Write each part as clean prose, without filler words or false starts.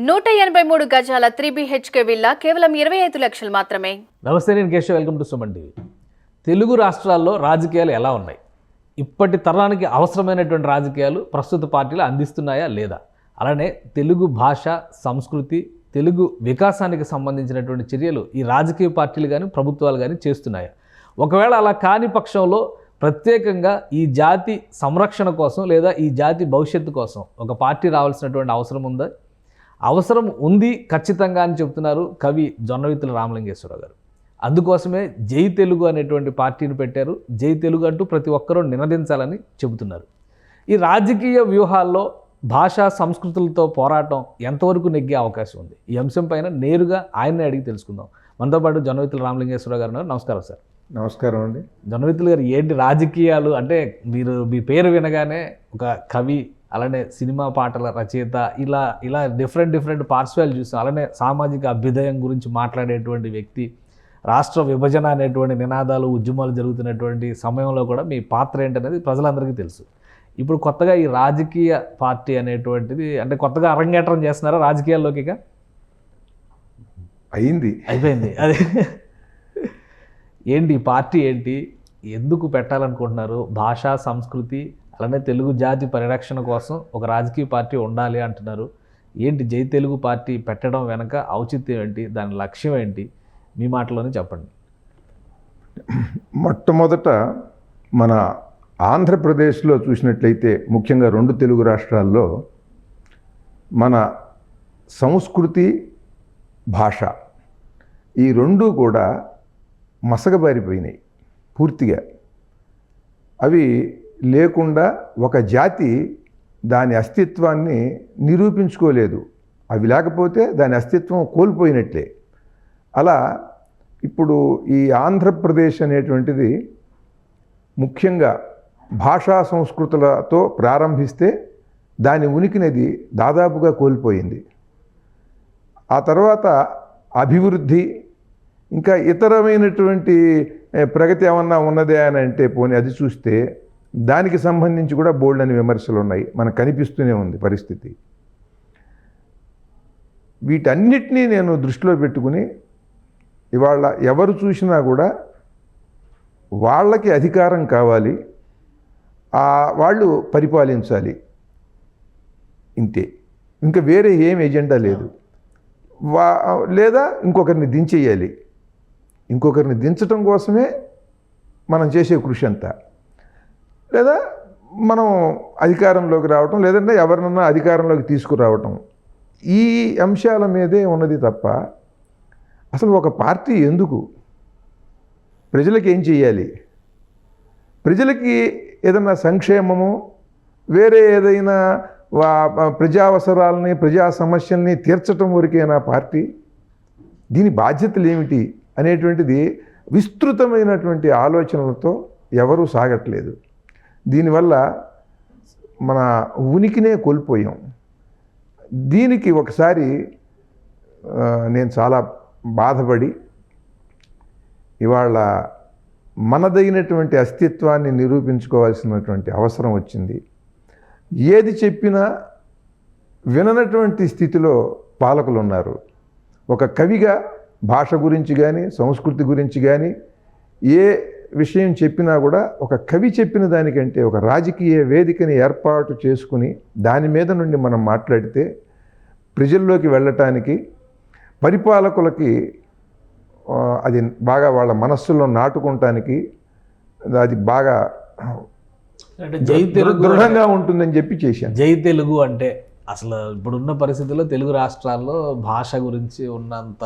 183 గజాల 3 BHK villa కేవలం 25 లక్షలు మాత్రమే. నమస్తే, నేను Keshav. Welcome to Suman TV. Telugu రాష్ట్రాల్లో రాజకీయాలు ఎలా ఉన్నాయి? ఇప్పటి తరానికి అవసరమైనటువంటి రాజకీయాలు ప్రస్తుత పార్టీలు అందిస్తున్నాయా లేదా? అలానే తెలుగు భాష, సంస్కృతి, తెలుగు వికాసానికి సంబంధించినటువంటి చర్యలు ఈ రాజకీయ పార్టీలు కానీ ప్రభుత్వాలు కానీ చేస్తున్నాయా? ఒకవేళ అలా కాని పక్షంలో ప్రత్యేకంగా ఈ జాతి సంరక్షణ కోసం లేదా ఈ జాతి భవిష్యత్తు కోసం ఒక పార్టీ రావాల్సినటువంటి అవసరం ఉందా? అవసరం ఉంది ఖచ్చితంగా అని చెప్తున్నారు కవి జొన్నవిత్తుల రామలింగేశ్వరరావు గారు. అందుకోసమే జై తెలుగు అనేటువంటి పార్టీని పెట్టారు. జై తెలుగు అంటూ ప్రతి ఒక్కరూ నినదించాలని చెబుతున్నారు. ఈ రాజకీయ వ్యూహాల్లో భాషా సంస్కృతులతో పోరాటం ఎంతవరకు నెగ్గే అవకాశం ఉంది? ఈ అంశం పైన నేరుగా ఆయన్నే అడిగి తెలుసుకుందాం. మనతో పాటు జొన్నవిత్తుల రామలింగేశ్వరరావు గారు ఉన్నారు. నమస్కారం సార్. నమస్కారం అండి. జొన్నవిత్తుల గారు, ఏంటి రాజకీయాలు అంటే మీ పేరు వినగానే ఒక కవి, అలానే సినిమా పాటల రచయిత, ఇలా డిఫరెంట్ పార్శ్వాలు చూస్తాం. అలానే సామాజిక అభ్యుదయం గురించి మాట్లాడేటువంటి వ్యక్తి, రాష్ట్ర విభజన అనేటువంటి నినాదాలు, ఉద్యమాలు జరుగుతున్నటువంటి సమయంలో కూడా మీ పాత్ర ఏంటనేది ప్రజలందరికీ తెలుసు. ఇప్పుడు కొత్తగా ఈ రాజకీయ పార్టీ అనేటువంటిది అంటే కొత్తగా అరంగేట్రం చేస్తున్నారా రాజకీయాల్లోకి? ఇక అయిపోయింది అది. ఏంటి ఈ పార్టీ, ఏంటి, ఎందుకు పెట్టాలనుకుంటున్నారు? భాషా సంస్కృతి అలానే తెలుగు జాతి పరిరక్షణ కోసం ఒక రాజకీయ పార్టీ ఉండాలి అంటున్నారు. ఏంటి జై తెలుగు పార్టీ పెట్టడం వెనక ఔచిత్యం ఏంటి? దాని లక్ష్యం ఏంటి? మీ మాటలోనే చెప్పండి. మొట్టమొదట మన ఆంధ్రప్రదేశ్లో చూసినట్లయితే, ముఖ్యంగా 2 తెలుగు రాష్ట్రాల్లో మన సంస్కృతి, భాష ఈ 2 కూడా మసకబారిపోయినాయి పూర్తిగా. అవి లేకుండా ఒక జాతి దాని అస్తిత్వాన్ని నిరూపించుకోలేదు. అవి లేకపోతే దాని అస్తిత్వం కోల్పోయినట్లే. అలా ఇప్పుడు ఈ ఆంధ్రప్రదేశ్ అనేటువంటిది ముఖ్యంగా భాషా సంస్కృతులతో ప్రారంభిస్తే దాని ఉనికినది దాదాపుగా కోల్పోయింది. ఆ తర్వాత అభివృద్ధి, ఇంకా ఇతరమైనటువంటి ప్రగతి ఏమన్నా ఉన్నదే అని అంటే పోనీ అది చూస్తే దానికి సంబంధించి కూడా బోల్డ్ అని విమర్శలు ఉన్నాయి. మనకు కనిపిస్తూనే ఉంది పరిస్థితి. వీటన్నిటినీ నేను దృష్టిలో పెట్టుకుని ఇవాళ ఎవరు చూసినా కూడా వాళ్ళకి అధికారం కావాలి, వాళ్ళు పరిపాలించాలి, ఇంతే. ఇంకా వేరే ఏం ఎజెండా లేదు. లేదా ఇంకొకరిని దించేయాలి. ఇంకొకరిని దించడం కోసమే మనం చేసే కృషి అంతా. లేదా మనం అధికారంలోకి రావటం, లేదంటే ఎవరినన్నా అధికారంలోకి తీసుకురావటం, ఈ అంశాల మీదే ఉన్నది తప్ప అసలు ఒక పార్టీ ఎందుకు? ప్రజలకు ఏం చేయాలి? ప్రజలకి ఏదైనా సంక్షేమము, వేరే ఏదైనా ప్రజా అవసరాలని, ప్రజా సమస్యల్ని తీర్చటం వరకేనా పార్టీ? దీని బాధ్యతలు ఏమిటి అనేటువంటిది విస్తృతమైనటువంటి ఆలోచనలతో ఎవరూ సాగట్లేదు. దీనివల్ల మన ఉనికినే కోల్పోయాం. దీనికి ఒకసారి నేను చాలా బాధపడి ఇవాళ మనదైనటువంటి అస్తిత్వాన్ని నిరూపించుకోవాల్సినటువంటి అవసరం వచ్చింది. ఏది చెప్పినా విననటువంటి స్థితిలో పాలకులు ఉన్నారు. ఒక కవిగా భాష గురించి కానీ, సంస్కృతి గురించి కానీ ఏ విషయం చెప్పినా కూడా ఒక కవి చెప్పిన దానికంటే ఒక రాజకీయ వేదికని ఏర్పాటు చేసుకుని దాని మీద నుండి మనం మాట్లాడితే ప్రజల్లోకి వెళ్ళటానికి, పరిపాలకులకి అది బాగా వాళ్ళ మనస్సులో నాటుకోవటానికి అది బాగా దృఢంగా ఉంటుందని చెప్పి చేశాను. జై తెలుగు అంటే అసలు ఇప్పుడున్న పరిస్థితుల్లో తెలుగు రాష్ట్రాల్లో భాష గురించి ఉన్నంత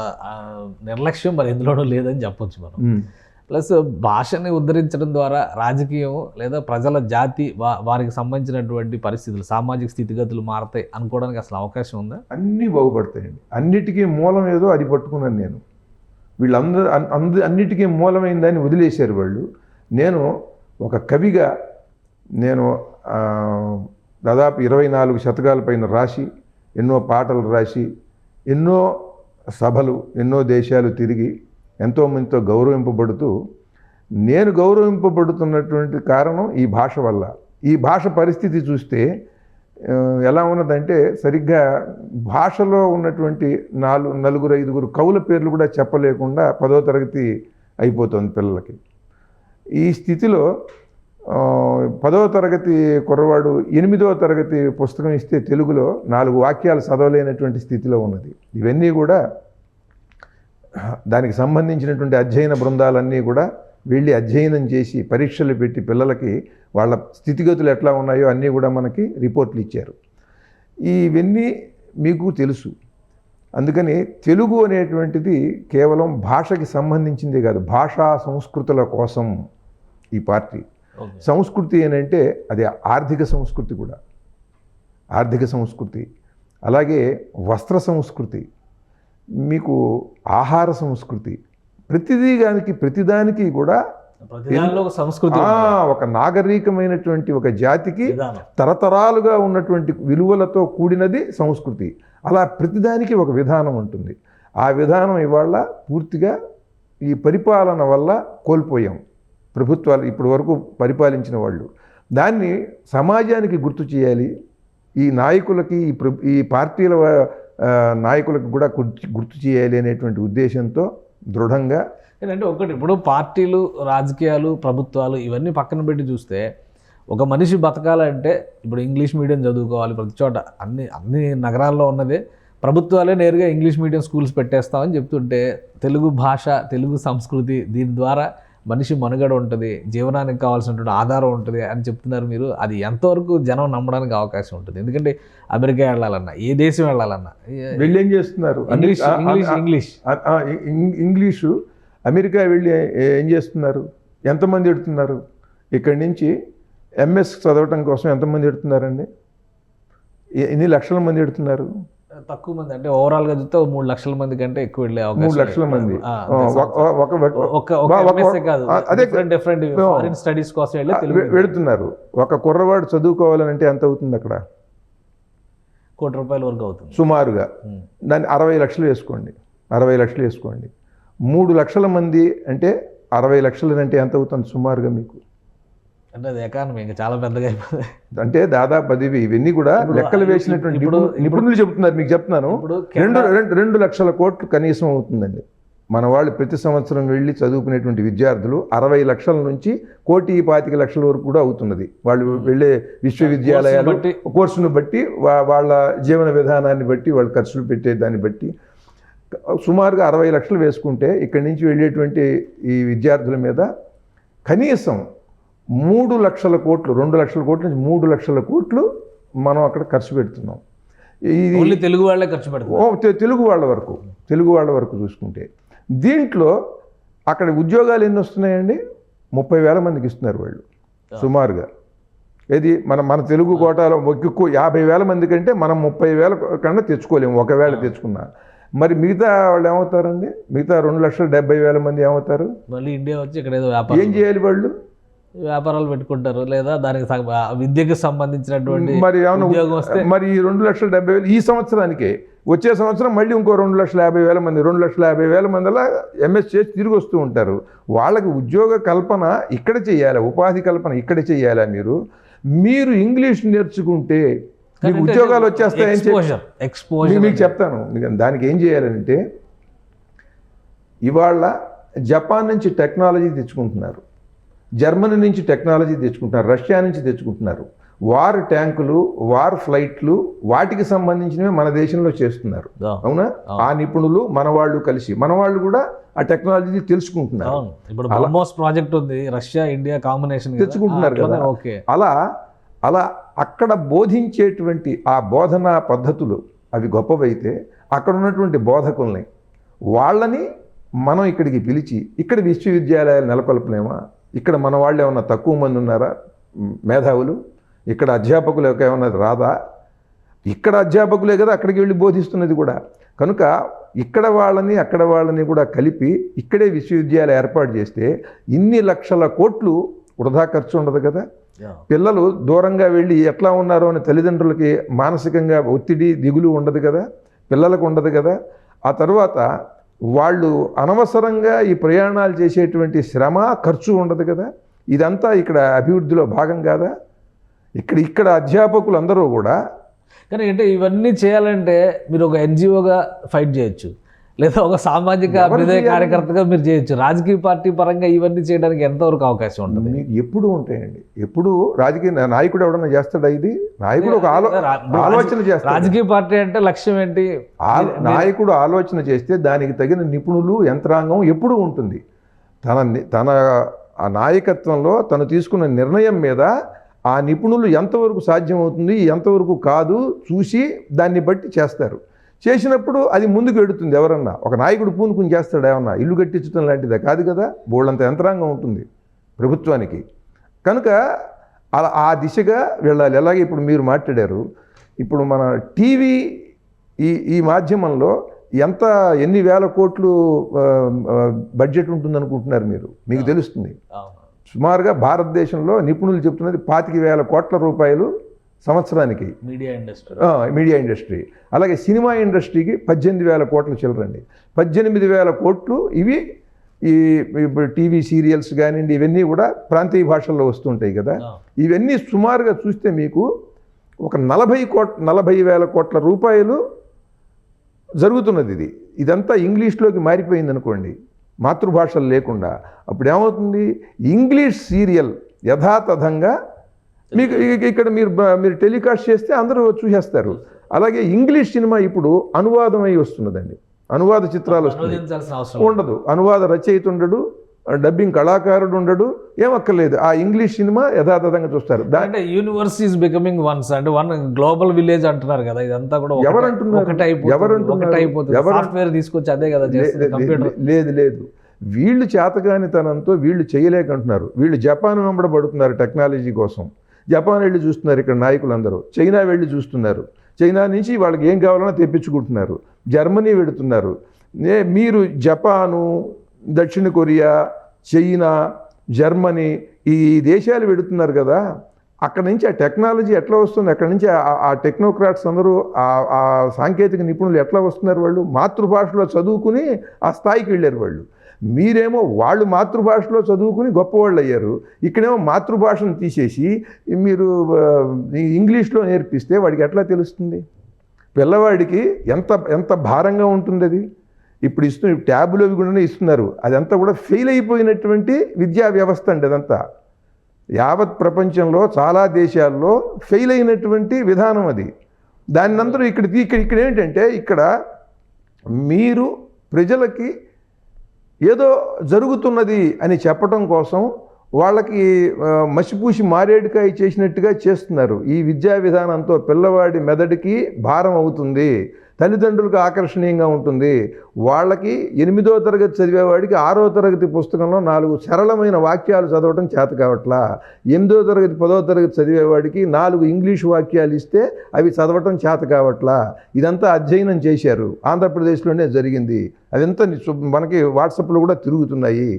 నిర్లక్ష్యం మరి ఎందులోనూ లేదని చెప్పొచ్చు మనం. ప్లస్ భాషని ఉద్ధరించడం ద్వారా రాజకీయం లేదా ప్రజల జాతి వారికి సంబంధించినటువంటి పరిస్థితులు, సామాజిక స్థితిగతులు మారతాయి అనుకోవడానికి అసలు అవకాశం ఉందా? అన్నీ బాగుపడతాయండి. అన్నిటికీ మూలం ఏదో అది పట్టుకున్నాను నేను. వీళ్ళందరూ అన్నిటికీ మూలమైందని వదిలేశారు వాళ్ళు. నేను ఒక కవిగా నేను దాదాపు 24 శతకాల పైన రాసి, ఎన్నో పాటలు రాసి, ఎన్నో సభలు, ఎన్నో దేశాలు తిరిగి ఎంతోమందితో గౌరవింపబడుతూ, నేను గౌరవింపబడుతున్నటువంటి కారణం ఈ భాష వల్ల. ఈ భాష పరిస్థితి చూస్తే ఎలా ఉన్నదంటే సరిగ్గా భాషలో ఉన్నటువంటి నలుగురు ఐదుగురు కవుల పేర్లు కూడా చెప్పలేకుండా 10వ తరగతి అయిపోతుంది పిల్లలకి. ఈ స్థితిలో 10వ తరగతి కుర్రవాడు 8వ తరగతి పుస్తకం ఇస్తే తెలుగులో 4 వాక్యాలు చదవలేనటువంటి స్థితిలో ఉన్నది. ఇవన్నీ కూడా దానికి సంబంధించినటువంటి అధ్యయన బృందాలన్నీ కూడా వెళ్ళి అధ్యయనం చేసి పరీక్షలు పెట్టి పిల్లలకి వాళ్ళ స్థితిగతులు ఎట్లా ఉన్నాయో అన్నీ కూడా మనకి రిపోర్ట్లు ఇచ్చారు. ఇవన్నీ మీకు తెలుసు. అందుకని తెలుగు అనేటువంటిది కేవలం భాషకి సంబంధించిందే కాదు, భాషా సంస్కృతుల కోసం ఈ పార్టీ. సంస్కృతి ఏంటంటే అది ఆర్థిక సంస్కృతి కూడా, ఆర్థిక సంస్కృతి, అలాగే వస్త్ర సంస్కృతి, మీకు ఆహార సంస్కృతి, ప్రతిదానికి కూడా సంస్కృతి, ఒక నాగరికమైనటువంటి ఒక జాతికి తరతరాలుగా ఉన్నటువంటి విలువలతో కూడినది సంస్కృతి. అలా ప్రతిదానికి ఒక విధానం ఉంటుంది. ఆ విధానం ఇవాళ పూర్తిగా ఈ పరిపాలన వల్ల కోల్పోయాం. ప్రభుత్వాలు ఇప్పటి వరకు పరిపాలించిన వాళ్ళు దాన్ని సమాజానికి గుర్తు చేయాలి. ఈ నాయకులకి ఈ పార్టీల నాయకులకు కూడా గుర్తు చేయాలి అనేటువంటి ఉద్దేశంతో దృఢంగా. ఏంటంటే ఒకటి, ఇప్పుడు పార్టీలు, రాజకీయాలు, ప్రభుత్వాలు ఇవన్నీ పక్కన పెట్టి చూస్తే ఒక మనిషి బతకాలంటే ఇప్పుడు ఇంగ్లీష్ మీడియం చదువుకోవాలి. ప్రతి చోట అన్ని నగరాల్లో ఉన్నదే ప్రభుత్వాలే నేరుగా ఇంగ్లీష్ మీడియం స్కూల్స్ పెట్టేస్తామని చెప్తుంటే, తెలుగు భాష, తెలుగు సంస్కృతి, దీని ద్వారా మనిషి మనుగడ ఉంటుంది, జీవనానికి కావాల్సినటువంటి ఆధారం ఉంటుంది అని చెప్తున్నారు మీరు. అది ఎంతవరకు జనం నమ్మడానికి అవకాశం ఉంటుంది? ఎందుకంటే అమెరికా వెళ్ళాలన్నా, ఏ దేశం వెళ్ళాలన్నా వెళ్ళి ఏం చేస్తున్నారు? ఇంగ్లీషు. అమెరికా వెళ్ళి ఏం చేస్తున్నారు? ఎంతమంది ఎడుతున్నారు? ఇక్కడి నుంచి ఎంఎస్ చదవటం కోసం ఎంతమంది ఎడుతున్నారండి? ఎన్ని లక్షల మంది ఎడుతున్నారు? తక్కువ మంది, అంటే ఓవరాల్గా చూస్తే 3 లక్షల మంది కంటే ఎక్కువ వెళ్ళే అవకాశం. 3 లక్షల మంది ఫారిన్ స్టడీస్ కోసం వెళుతున్నారు. ఒక కుర్రవాడు చదువుకోవాలంటే ఎంత అవుతుంది? అక్కడ ₹1 కోటి వరకు అవుతుంది సుమారుగా. దాన్ని 60 లక్షలు వేసుకోండి, 60 లక్షలు వేసుకోండి. 3 లక్షల మంది అంటే 60 లక్షలు అంటే ఎంత అవుతుంది సుమారుగా మీకు? అంటే అది ఎకానమీ ఇంకా చాలా పెద్దగా అయిపోతుంది. అంటే దాదాపు 10 ఇవన్నీ కూడా లెక్కలు వేసినటువంటి నిపుణులు చెబుతున్నారు. మీకు చెప్తున్నాను, 2 లక్షల కోట్లు కనీసం అవుతుందండి. మన వాళ్ళు ప్రతి సంవత్సరం వెళ్ళి చదువుకునేటువంటి విద్యార్థులు 60 లక్షల నుంచి 1,25,00,000 వరకు కూడా అవుతున్నది. వాళ్ళు వెళ్ళే విశ్వవిద్యాలయాలు కోర్సును బట్టి, వాళ్ళ జీవన విధానాన్ని బట్టి, వాళ్ళు ఖర్చులు పెట్టే దాన్ని బట్టి సుమారుగా 60 లక్షలు వేసుకుంటే ఇక్కడి నుంచి వెళ్ళేటువంటి ఈ విద్యార్థుల మీద కనీసం 3 లక్షల కోట్లు, 2 లక్షల కోట్ల నుంచి 3 లక్షల కోట్లు మనం అక్కడ ఖర్చు పెడుతున్నాం. ఇది తెలుగు వాళ్ళే ఖర్చు పెడుతున్నాం. తెలుగు వాళ్ళ వరకు చూసుకుంటే దీంట్లో అక్కడ ఉద్యోగాలు ఎన్ని వస్తున్నాయండి? 30,000 మందికి ఇస్తున్నారు వాళ్ళు సుమారుగా. ఏది మన తెలుగు కోటాలో 50,000 మంది కంటే మనం 30,000 కన్నా తెచ్చుకోలేము ఒకవేళ తెచ్చుకున్నా. మరి మిగతా వాళ్ళు ఏమవుతారండి? మిగతా 2,70,000 మంది ఏమవుతారు? మళ్ళీ ఇండియా వచ్చి ఇక్కడ ఏదో ఏం చేయాలి? వాళ్ళు వ్యాపారాలు పెట్టుకుంటారు, లేదా దానికి విద్యకు సంబంధించినటువంటి మరి ఈ 2,70,000 ఈ సంవత్సరానికే, వచ్చే సంవత్సరం మళ్ళీ ఇంకో 2,50,000 మంది, 2,50,000 మందిలా ఎంఎస్ చేసి తిరిగి వస్తూ ఉంటారు. వాళ్ళకి ఉద్యోగ కల్పన ఇక్కడ చేయాలి, ఉపాధి కల్పన ఇక్కడ చేయాలా? మీరు ఇంగ్లీష్ నేర్చుకుంటే మీకు ఉద్యోగాలు వచ్చేస్తాయని మీకు చెప్తాను. దానికి ఏం చేయాలంటే, ఇవాళ జపాన్ నుంచి టెక్నాలజీ తెచ్చుకుంటున్నారు, జర్మనీ నుంచి టెక్నాలజీ తెచ్చుకుంటున్నారు, రష్యా నుంచి తెచ్చుకుంటున్నారు. వార్ ట్యాంకులు, వార్ ఫ్లైట్లు, వాటికి సంబంధించినవి మన దేశంలో చేస్తున్నారు. అవునా? ఆ నిపుణులు మన వాళ్ళు కలిసి, మన వాళ్ళు కూడా ఆ టెక్నాలజీ తెలుసుకుంటున్నారు. ఇప్పుడు బ్రహ్మోస్ ప్రాజెక్ట్ ఉంది, రష్యా ఇండియా కాంబినేషన్ తెచ్చుకుంటున్నారు కదా. అలా అక్కడ బోధించేటువంటి ఆ బోధనా పద్ధతులు అవి గొప్పవైతే, అక్కడ ఉన్నటువంటి బోధకుల్ని వాళ్ళని మనం ఇక్కడికి పిలిచి ఇక్కడ విశ్వవిద్యాలయాలు నెలకొల్పలేమా? ఇక్కడ మన వాళ్ళు ఏమన్నా తక్కువ మంది ఉన్నారా మేధావులు? ఇక్కడ అధ్యాపకులు ఏమన్నా రాదా? ఇక్కడ అధ్యాపకులే కదా అక్కడికి వెళ్ళి బోధిస్తున్నది కూడా. కనుక ఇక్కడ వాళ్ళని అక్కడ వాళ్ళని కూడా కలిపి ఇక్కడే విశ్వవిద్యాలయం ఏర్పాటు చేస్తే ఇన్ని లక్షల కోట్లు వృధా ఖర్చు ఉండదు కదా. పిల్లలు దూరంగా వెళ్ళి ఎట్లా ఉన్నారో అని తల్లిదండ్రులకి మానసికంగా ఒత్తిడి, దిగులు ఉండదు కదా, పిల్లలకు ఉండదు కదా. ఆ తర్వాత వాళ్ళు అనవసరంగా ఈ ప్రయాణాలు చేసేటువంటి శ్రమ, ఖర్చు ఉండదు కదా. ఇదంతా ఇక్కడ అభివృద్ధిలో భాగం కాదా? ఇక్కడ అధ్యాపకులు అందరూ కూడా కానీ అంటే ఇవన్నీ చేయాలంటే మీరు ఒక ఎన్జిఓగా ఫైట్ చేయొచ్చు, లేదా ఒక సామాజిక అభ్యుదయ కార్యకర్తగా మీరు చేయొచ్చు. రాజకీయ పార్టీ పరంగా ఇవన్నీ చేయడానికి ఎంతవరకు అవకాశం ఉంటుంది? మీకు ఎప్పుడు ఉంటాయండి. ఎప్పుడు రాజకీయ నాయకుడు ఎవడన్నా చేస్తాడా? ఇది నాయకుడు ఒక ఆలోచన చేస్తాడు. రాజకీయ పార్టీ అంటే లక్ష్యం ఏంటి? నాయకుడు ఆలోచన చేస్తే దానికి తగిన నిపుణులు, యంత్రాంగం ఎప్పుడూ ఉంటుంది. తన ఆ నాయకత్వంలో తను తీసుకున్న నిర్ణయం మీద ఆ నిపుణులు ఎంతవరకు సాధ్యమవుతుంది, ఎంతవరకు కాదు చూసి దాన్ని బట్టి చేస్తారు. చేసినప్పుడు అది ముందుకు ఎడుతుంది. ఎవరన్నా ఒక నాయకుడు పూనుకుని చేస్తాడు, ఏమన్నా ఇల్లు కట్టించడం లాంటిదే కాదు కదా, బోళ్ళంత యంత్రాంగం ఉంటుంది ప్రభుత్వానికి. కనుక అలా ఆ దిశగా వెళ్ళాలి. అలాగే ఇప్పుడు మీరు మాట్లాడారు, ఇప్పుడు మన టీవీ ఈ మాధ్యమంలో ఎన్ని వేల కోట్లు బడ్జెట్ ఉంటుందనుకుంటున్నారు మీరు? మీకు తెలుస్తుంది. సుమారుగా భారతదేశంలో నిపుణులు చెప్తున్నది 25,000 కోట్ల రూపాయలు సంవత్సరానికి మీడియా ఇండస్ట్రీ. అలాగే సినిమా ఇండస్ట్రీకి 18,000 కోట్లు చిల్లరండి. 18,000 కోట్లు ఇవి ఇప్పుడు టీవీ సీరియల్స్ కానివ్వండి, ఇవన్నీ కూడా ప్రాంతీయ భాషల్లో వస్తుంటాయి కదా. ఇవన్నీ సుమారుగా చూస్తే మీకు ఒక 40,000 కోట్ల రూపాయలు జరుగుతున్నది. ఇదంతా ఇంగ్లీష్లోకి మారిపోయింది అనుకోండి, మాతృభాషలు లేకుండా. అప్పుడు ఏమవుతుంది? ఇంగ్లీష్ సీరియల్ యథాతథంగా మీకు ఇక్కడ మీరు టెలికాస్ట్ చేస్తే అందరూ చూసేస్తారు. అలాగే ఇంగ్లీష్ సినిమా ఇప్పుడు అనువాదమై వస్తున్నదండి. అనువాద చిత్రాలు ఉండదు, అనువాద రచయిత ఉండడు, డబ్బింగ్ కళాకారుడు ఉండడు, ఏమక్కర్లేదు. ఆ ఇంగ్లీష్ సినిమా యథాతథంగా చూస్తారు. అంటే యూనివర్స్ ఈజ్ బికమింగ్ వన్స్ అంటే వన్ గ్లోబల్ విలేజ్ అంటున్నారు కదా. ఇదంతా కూడా ఎవరంటున్నారు? తీసుకొచ్చి అదే కదా కంప్యూటర్. లేదు, వీళ్ళు చేతగానితనంతో వీళ్ళు చేయలేకంటున్నారు. వీళ్ళు జపాన్ వెంబడబడుతున్నారు టెక్నాలజీ కోసం. జపాన్ వెళ్ళి చూస్తున్నారు ఇక్కడ నాయకులందరూ. చైనా వెళ్ళి చూస్తున్నారు. చైనా నుంచి వాళ్ళకి ఏం కావాలన్నా తెప్పించుకుంటున్నారు. జర్మనీ వెళుతున్నారు. మీరు జపాను, దక్షిణ కొరియా, చైనా, జర్మనీ ఈ దేశాలు వెళుతున్నారు కదా. అక్కడ నుంచి ఆ టెక్నాలజీ ఎట్లా వస్తుంది? అక్కడ నుంచి ఆ టెక్నోక్రాట్స్ అందరూ ఆ సాంకేతిక నిపుణులు ఎట్లా వస్తున్నారు? వాళ్ళు మాతృభాషలో చదువుకుని ఆ స్థాయికి వెళ్ళారు వాళ్ళు. మీరేమో వాళ్ళు మాతృభాషలో చదువుకుని గొప్పవాళ్ళు అయ్యారు. ఇక్కడేమో మాతృభాషను తీసేసి మీరు ఇంగ్లీష్లో నేర్పిస్తే వాడికి ఎట్లా తెలుస్తుంది? పిల్లవాడికి ఎంత భారంగా ఉంటుంది అది. ఇప్పుడు ట్యాబులు అవి కూడా ఇస్తున్నారు. అదంతా కూడా ఫెయిల్ అయిపోయినటువంటి విద్యా వ్యవస్థ అండి. అదంతా యావత్ ప్రపంచంలో చాలా దేశాల్లో ఫెయిల్ అయినటువంటి విధానం అది. దాని అందరూ ఇక్కడ ఏంటంటే, ఇక్కడ మీరు ప్రజలకి ఏదో జరుగుతున్నది అని చెప్పడం కోసం వాళ్ళకి మసిపూసి మారేడుకాయ చేసినట్టుగా చేస్తున్నారు. ఈ విద్యా విధానంతో పిల్లవాడి మెదడుకి భారం అవుతుంది, తల్లిదండ్రులకు ఆకర్షణీయంగా ఉంటుంది. వాళ్ళకి 8వ తరగతి చదివేవాడికి 6వ తరగతి పుస్తకంలో 4 సరళమైన వాక్యాలు చదవటం చేత కావట్లా. 8వ తరగతి 10వ తరగతి చదివేవాడికి 4 ఇంగ్లీషు వాక్యాలు ఇస్తే అవి చదవటం చేత కావట్లా. ఇదంతా అధ్యయనం చేశారు. ఆంధ్రప్రదేశ్లోనే జరిగింది. అదంతా మనకి వాట్సాప్లో కూడా తిరుగుతున్నాయి.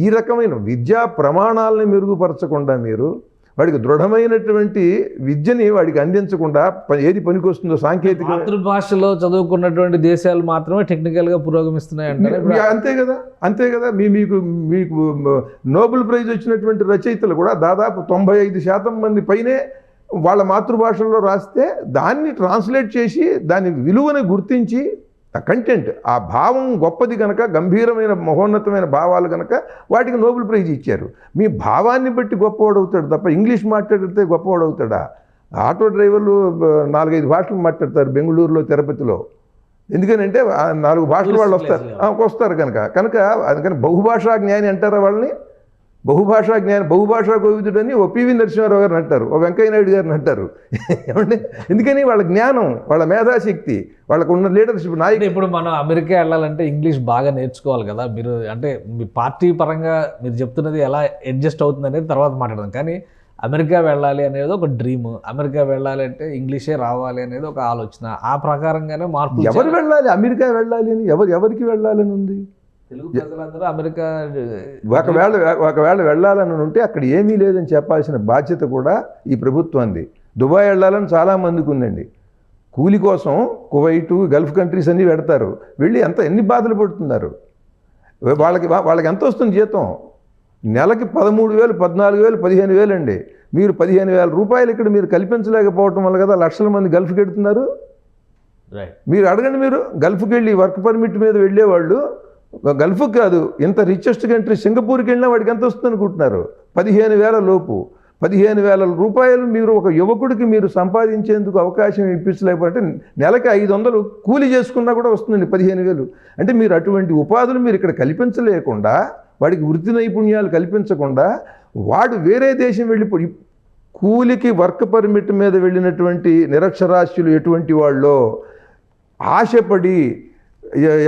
ఈ రకమైన విద్యా ప్రమాణాలను మెరుగుపరచకుండా మీరు వాడికి దృఢమైనటువంటి విద్యని వాడికి అందించకుండా ఏది పనికొస్తుందో సాంకేతిక మాతృభాషలో చదువుకున్నటువంటి దేశాలు మాత్రమే టెక్నికల్గా పురోగమిస్తున్నాయి అంటే అంతే కదా. మీకు నోబెల్ ప్రైజ్ వచ్చినటువంటి రచయితలు కూడా దాదాపు 95% మంది పైనే వాళ్ళ మాతృభాషల్లో రాస్తే దాన్ని ట్రాన్స్లేట్ చేసి దాని విలువను గుర్తించి ఆ కంటెంట్, ఆ భావం గొప్పది కనుక, గంభీరమైన మహోన్నతమైన భావాలు కనుక వాటికి నోబెల్ ప్రైజ్ ఇచ్చారు. మీ భావాన్ని బట్టి గొప్పవాడవుతాడు తప్ప ఇంగ్లీష్ మాట్లాడితే గొప్పవాడవుతాడా? ఆటో డ్రైవర్లు 4-5 భాషలు మాట్లాడతారు బెంగళూరులో, తిరుపతిలో. ఎందుకనంటే 4 భాషలు వాళ్ళు వస్తారు కనుక అందుకని బహుభాషా జ్ఞాని అంటారా వాళ్ళని? బహుభాషా కోవిదుడని ఓ పివి నరసింహారావు గారిని అంటారు, ఓ వెంకయ్య నాయుడు గారిని అంటారు. ఏమంటే ఎందుకని వాళ్ళ జ్ఞానం, వాళ్ళ మేధాశక్తి, వాళ్ళకు ఉన్న లీడర్షిప్ నాయకుడు. ఇప్పుడు మనం అమెరికా వెళ్ళాలంటే ఇంగ్లీష్ బాగా నేర్చుకోవాలి కదా. మీరు అంటే మీ పార్టీ పరంగా మీరు చెప్తున్నది ఎలా అడ్జస్ట్ అవుతుంది అనేది తర్వాత మాట్లాడదాం. కానీ అమెరికా వెళ్ళాలి అనేది ఒక డ్రీమ్. అమెరికా వెళ్ళాలి అంటే ఇంగ్లీషే రావాలి అనేది ఒక ఆలోచన. ఆ ప్రకారంగానే మార్పు. ఎవరు వెళ్ళాలి అమెరికా వెళ్ళాలి అని? ఎవరికి వెళ్ళాలని ఉంది? తెలుగు ప్రజలందరూ అమెరికా ఒకవేళ వెళ్ళాలని ఉంటే అక్కడ ఏమీ లేదని చెప్పాల్సిన బాధ్యత కూడా ఈ ప్రభుత్వాన్ని. దుబాయ్ వెళ్ళాలని చాలామందికి ఉందండి. కూలి కోసం కువైటు, గల్ఫ్ కంట్రీస్ అన్నీ పెడతారు. వెళ్ళి ఎన్ని బాధలు పడుతున్నారు. వాళ్ళకి ఎంత వస్తుంది జీతం? నెలకి 13,000, 14,000, 15,000 అండి. మీరు 15,000 రూపాయలు ఇక్కడ మీరు కల్పించలేకపోవటం వల్ల కదా లక్షల మంది గల్ఫ్కి వెళ్తున్నారు. రైట్. మీరు అడగండి, మీరు గల్ఫ్కి వెళ్ళి వర్క్ పర్మిట్ మీద వెళ్ళేవాళ్ళు గల్ఫ్కి కాదు, ఇంత రిచెస్ట్ కంట్రీ సింగపూర్కి వెళ్ళినా వాడికి ఎంత వస్తుంది అనుకుంటున్నారు? 15,000 లోపు. 15,000 రూపాయలు మీరు ఒక యువకుడికి మీరు సంపాదించేందుకు అవకాశం ఇప్పించలేకపోతే నెలకి 500 కూలి చేసుకున్నా కూడా వస్తుందండి 15,000. అంటే మీరు అటువంటి ఉపాధులు మీరు ఇక్కడ కల్పించలేకుండా, వాడికి వృత్తి నైపుణ్యాలు కల్పించకుండా వాడు వేరే దేశం వెళ్ళిపోయి కూలికి వర్క్ పర్మిట్ మీద వెళ్ళినటువంటి నిరక్షరాస్యులు ఎటువంటి వాళ్ళో ఆశపడి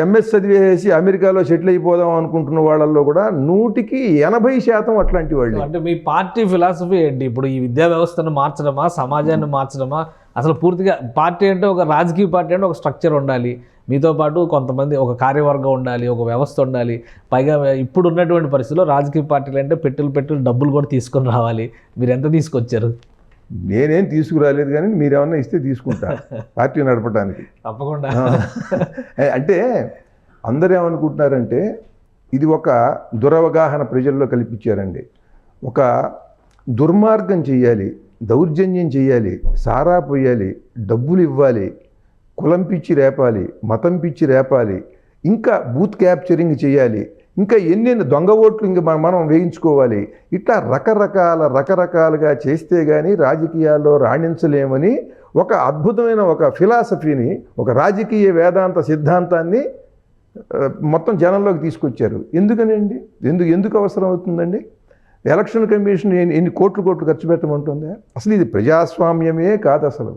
ఎంఎస్ చదివేసి అమెరికాలో సెటిల్ అయిపోదాం అనుకుంటున్న వాళ్ళల్లో కూడా 100% అట్లాంటి వాళ్ళు. అంటే మీ పార్టీ ఫిలాసఫీ ఏంటి? ఇప్పుడు ఈ విద్యా వ్యవస్థను మార్చడమా, సమాజాన్ని మార్చడమా? అసలు పూర్తిగా పార్టీ అంటే ఒక రాజకీయ పార్టీ అంటే ఒక స్ట్రక్చర్ ఉండాలి, మీతో పాటు కొంతమంది ఒక కార్యవర్గం ఉండాలి, ఒక వ్యవస్థ ఉండాలి. పైగా ఇప్పుడు ఉన్నటువంటి పరిస్థితుల్లో రాజకీయ పార్టీలు అంటే పెట్టులు డబ్బులు కూడా తీసుకొని రావాలి. మీరు ఎంత తీసుకొచ్చారు? నేనేం తీసుకురాలేదు, కానీ మీరేమన్నా ఇస్తే తీసుకుంటా పార్టీ నడపడానికి. తప్పకుండా. అంటే అందరూ ఏమనుకుంటున్నారంటే ఇది ఒక దురవగాహన ప్రజల్లో కల్పించారండి. ఒక దుర్మార్గం చేయాలి, దౌర్జన్యం చేయాలి, సారా పోయాలి, డబ్బులు ఇవ్వాలి, కులం పిచ్చి రేపాలి, మతం పిచ్చి రేపాలి, ఇంకా బూత్ క్యాప్చరింగ్ చేయాలి, ఇంకా ఎన్నెన్ని దొంగ ఓట్లు ఇంక మనం వేయించుకోవాలి. ఇట్లా రకరకాలుగా చేస్తే కానీ రాజకీయాల్లో రాణించలేమని ఒక అద్భుతమైన ఒక ఫిలాసఫీని, ఒక రాజకీయ వేదాంత సిద్ధాంతాన్ని మొత్తం జనంలోకి తీసుకొచ్చారు. ఎందుకనండి? ఎందుకు అవసరం అవుతుందండి? ఎలక్షన్ కమిషన్ ఎన్ని కోట్లు ఖర్చు పెట్టమంటుందా? అసలు ఇది ప్రజాస్వామ్యమే కాదు. అసలు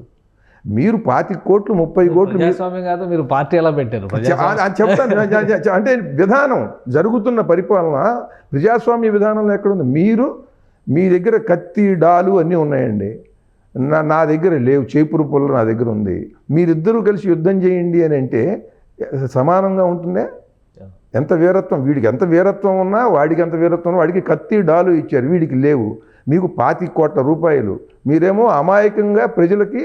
మీరు 25 కోట్లు 30 కోట్లు ప్రజాస్వామ్యం కాదు, మీరు పార్టీ ఎలా పెట్టారు? చెప్తాను. అంటే విధానం, జరుగుతున్న పరిపాలన ప్రజాస్వామ్య విధానంలో ఎక్కడుంది? మీ దగ్గర కత్తి డాలు అన్నీ ఉన్నాయండి, నా దగ్గర లేవు. చేపురు పుల్ల నా దగ్గర ఉంది. మీరిద్దరూ కలిసి యుద్ధం చేయండి అని అంటే సమానంగా ఉంటుందే? ఎంత వీరత్వం, వీడికి ఎంత వీరత్వం ఉన్నా వాడికి ఎంత వీరత్వం ఉన్నా, వాడికి కత్తి డాలు ఇచ్చారు, వీడికి లేవు. మీకు 25 కోట్ల రూపాయలు, మీరేమో అమాయకంగా ప్రజలకి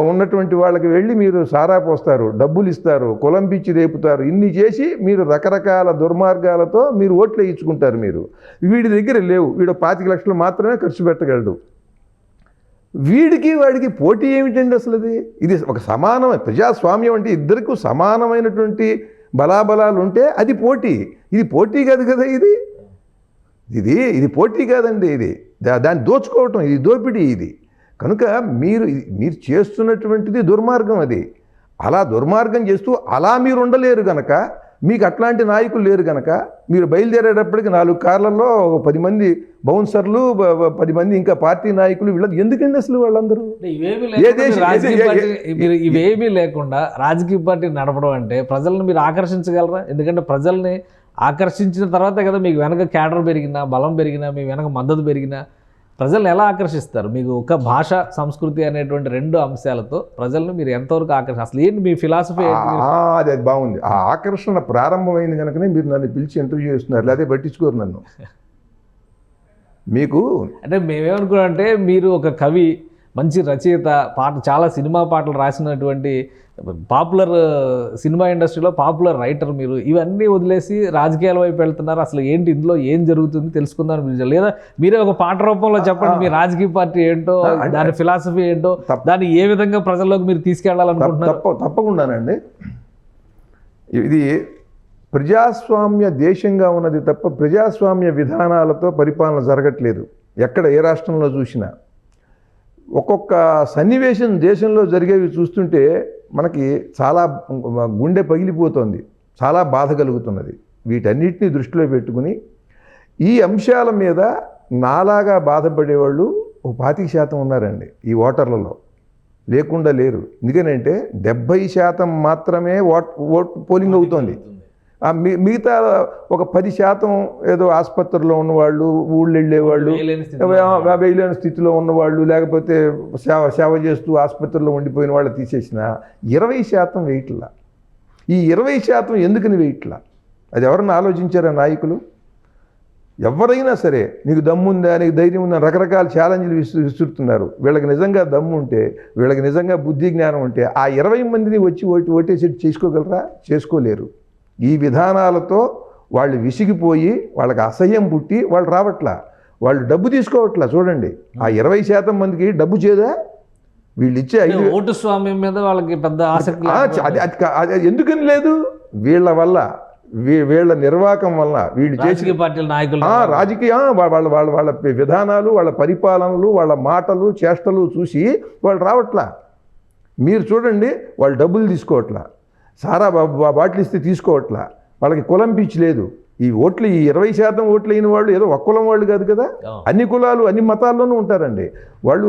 ఉన్నటువంటి వాళ్ళకి వెళ్ళి మీరు సారా పోస్తారు, డబ్బులు ఇస్తారు, కులం పిచ్చి రేపుతారు. ఇన్ని చేసి మీరు రకరకాల దుర్మార్గాలతో మీరు ఓట్లు వేయించుకుంటారు. వీడి దగ్గర లేవు, వీడు 25 లక్షలు మాత్రమే ఖర్చు పెట్టగలడు. వాడికి పోటీ ఏమిటండి అసలు? ఇది ఒక సమానమైన ప్రజాస్వామ్యం అంటే ఇద్దరికీ సమానమైనటువంటి బలాబలాలు ఉంటే అది పోటీ. ఇది పోటీ కాదు కదా. ఇది పోటీ కాదండి. దాన్ని దోచుకోవటం, ఇది దోపిడీ. ఇది కనుక మీరు చేస్తున్నటువంటిది దుర్మార్గం. అది అలా దుర్మార్గం చేస్తూ అలా మీరు ఉండలేరు గనక, మీకు అట్లాంటి నాయకులు లేరు గనక, మీరు బయలుదేరేటప్పటికి 4 కార్లలో 10 మంది బౌన్సర్లు, 10 మంది ఇంకా పార్టీ నాయకులు, వీళ్ళకి ఎందుకండి అసలు వాళ్ళందరూ? ఇవేమీ లేకుండా రాజకీయ పార్టీ నడపడం అంటే ప్రజలను మీరు ఆకర్షించగలరా? ఎందుకంటే ప్రజల్ని ఆకర్షించిన తర్వాతే కదా మీకు వెనక క్యాడర్ పెరిగినా, బలం పెరిగినా, మీ వెనక మద్దతు పెరిగినా ప్రజలను ఎలా ఆకర్షిస్తారు? మీకు ఒక భాష, సంస్కృతి అనేటువంటి 2 అంశాలతో ప్రజలను మీరు ఎంతవరకు అసలు ఏంటి మీ ఫిలాసఫీ? అది బాగుంది. ఆ ఆకర్షణ ప్రారంభమైంది కనుకనే మీరు నన్ను పిలిచి ఇంటర్వ్యూ చేస్తున్నారు, లేదా పట్టించుకోరు నన్ను. మీకు అంటే మేమేమనుకున్నామంటే మీరు ఒక కవి, మంచి రచయిత, చాలా సినిమా పాటలు రాసినటువంటి పాపులర్ సినిమా ఇండస్ట్రీలో పాపులర్ రైటర్ మీరు. ఇవన్నీ వదిలేసి రాజకీయాల వైపు వెళ్తున్నారు. అసలు ఏంటి, ఇందులో ఏం జరుగుతుంది తెలుసుకుందాం మీరు, లేదా మీరే ఒక పాట రూపంలో చెప్పండి మీ రాజకీయ పార్టీ ఏంటో, దాని ఫిలాసఫీ ఏంటో, దాన్ని ఏ విధంగా ప్రజల్లోకి మీరు తీసుకెళ్లాలనుకుంటున్నారు? తప్పకుండానండి. ఇది ప్రజాస్వామ్య దేశంగా ఉన్నది తప్ప ప్రజాస్వామ్య విధానాలతో పరిపాలన జరగట్లేదు. ఎక్కడ ఏ రాష్ట్రంలో చూసినా ఒక్కొక్క సన్నివేశం దేశంలో జరిగేవి చూస్తుంటే మనకి చాలా గుండె పగిలిపోతుంది, చాలా బాధ కలుగుతున్నది. వీటన్నిటిని దృష్టిలో పెట్టుకుని ఈ అంశాల మీద నాలాగా బాధపడేవాళ్ళు 25% ఉన్నారండి ఈ ఓటర్లలో, లేకుండా లేరు. ఎందుకనంటే 70% మాత్రమే పోలింగ్ అవుతోంది. మిగతా ఒక 10% ఏదో ఆసుపత్రిలో ఉన్నవాళ్ళు, ఊళ్ళు వెళ్ళేవాళ్ళు, వేయలేని స్థితిలో ఉన్నవాళ్ళు, లేకపోతే సేవ చేస్తూ ఆసుపత్రిలో ఉండిపోయిన వాళ్ళు తీసేసిన 20% వేయట్లా. ఈ 20% ఎందుకని వేయట్లా? అది ఎవరన్నా ఆలోచించారా నాయకులు? ఎవరైనా సరే నీకు దమ్ముందా, నీకు ధైర్యం ఉందా, రకరకాల ఛాలెంజ్లు విసురుతున్నారు. వీళ్ళకి నిజంగా దమ్ము ఉంటే, వీళ్ళకి నిజంగా బుద్ధి జ్ఞానం ఉంటే ఆ 20 మందిని వచ్చి ఓటేసి చేసుకోగలరా? చేసుకోలేరు. ఈ విధానాలతో వాళ్ళు విసిగిపోయి, వాళ్ళకి అసహ్యం పుట్టి వాళ్ళు రావట్లా. వాళ్ళు డబ్బు తీసుకోవట్లా. చూడండి, ఆ 20% మందికి డబ్బు చేదా? వీళ్ళు ఇచ్చే ఓటు స్వామ్యం మీద వాళ్ళకి పెద్ద ఆసక్తి అది ఎందుకని లేదు? వీళ్ళ వల్ల, వీళ్ళ నిర్వాహకం వల్ల, వీళ్ళు చేసిన పార్టీల నాయకులు రాజకీయ వాళ్ళ వాళ్ళ వాళ్ళ విధానాలు, వాళ్ళ పరిపాలనలు, వాళ్ళ మాటలు, చేష్టలు చూసి వాళ్ళు రావట్లా. మీరు చూడండి, వాళ్ళు డబ్బులు తీసుకోవట్లా, సారా బాటిల్ ఇస్తే తీసుకోవట్లా, వాళ్ళకి కులం పిచ్చి లేదు. ఈ ఓట్లు, ఈ 20% ఓట్లు అయిన వాళ్ళు ఏదో ఒక్క కులం వాళ్ళు కాదు కదా, అన్ని కులాలు అన్ని మతాల్లోనూ ఉంటారండి. వాళ్ళు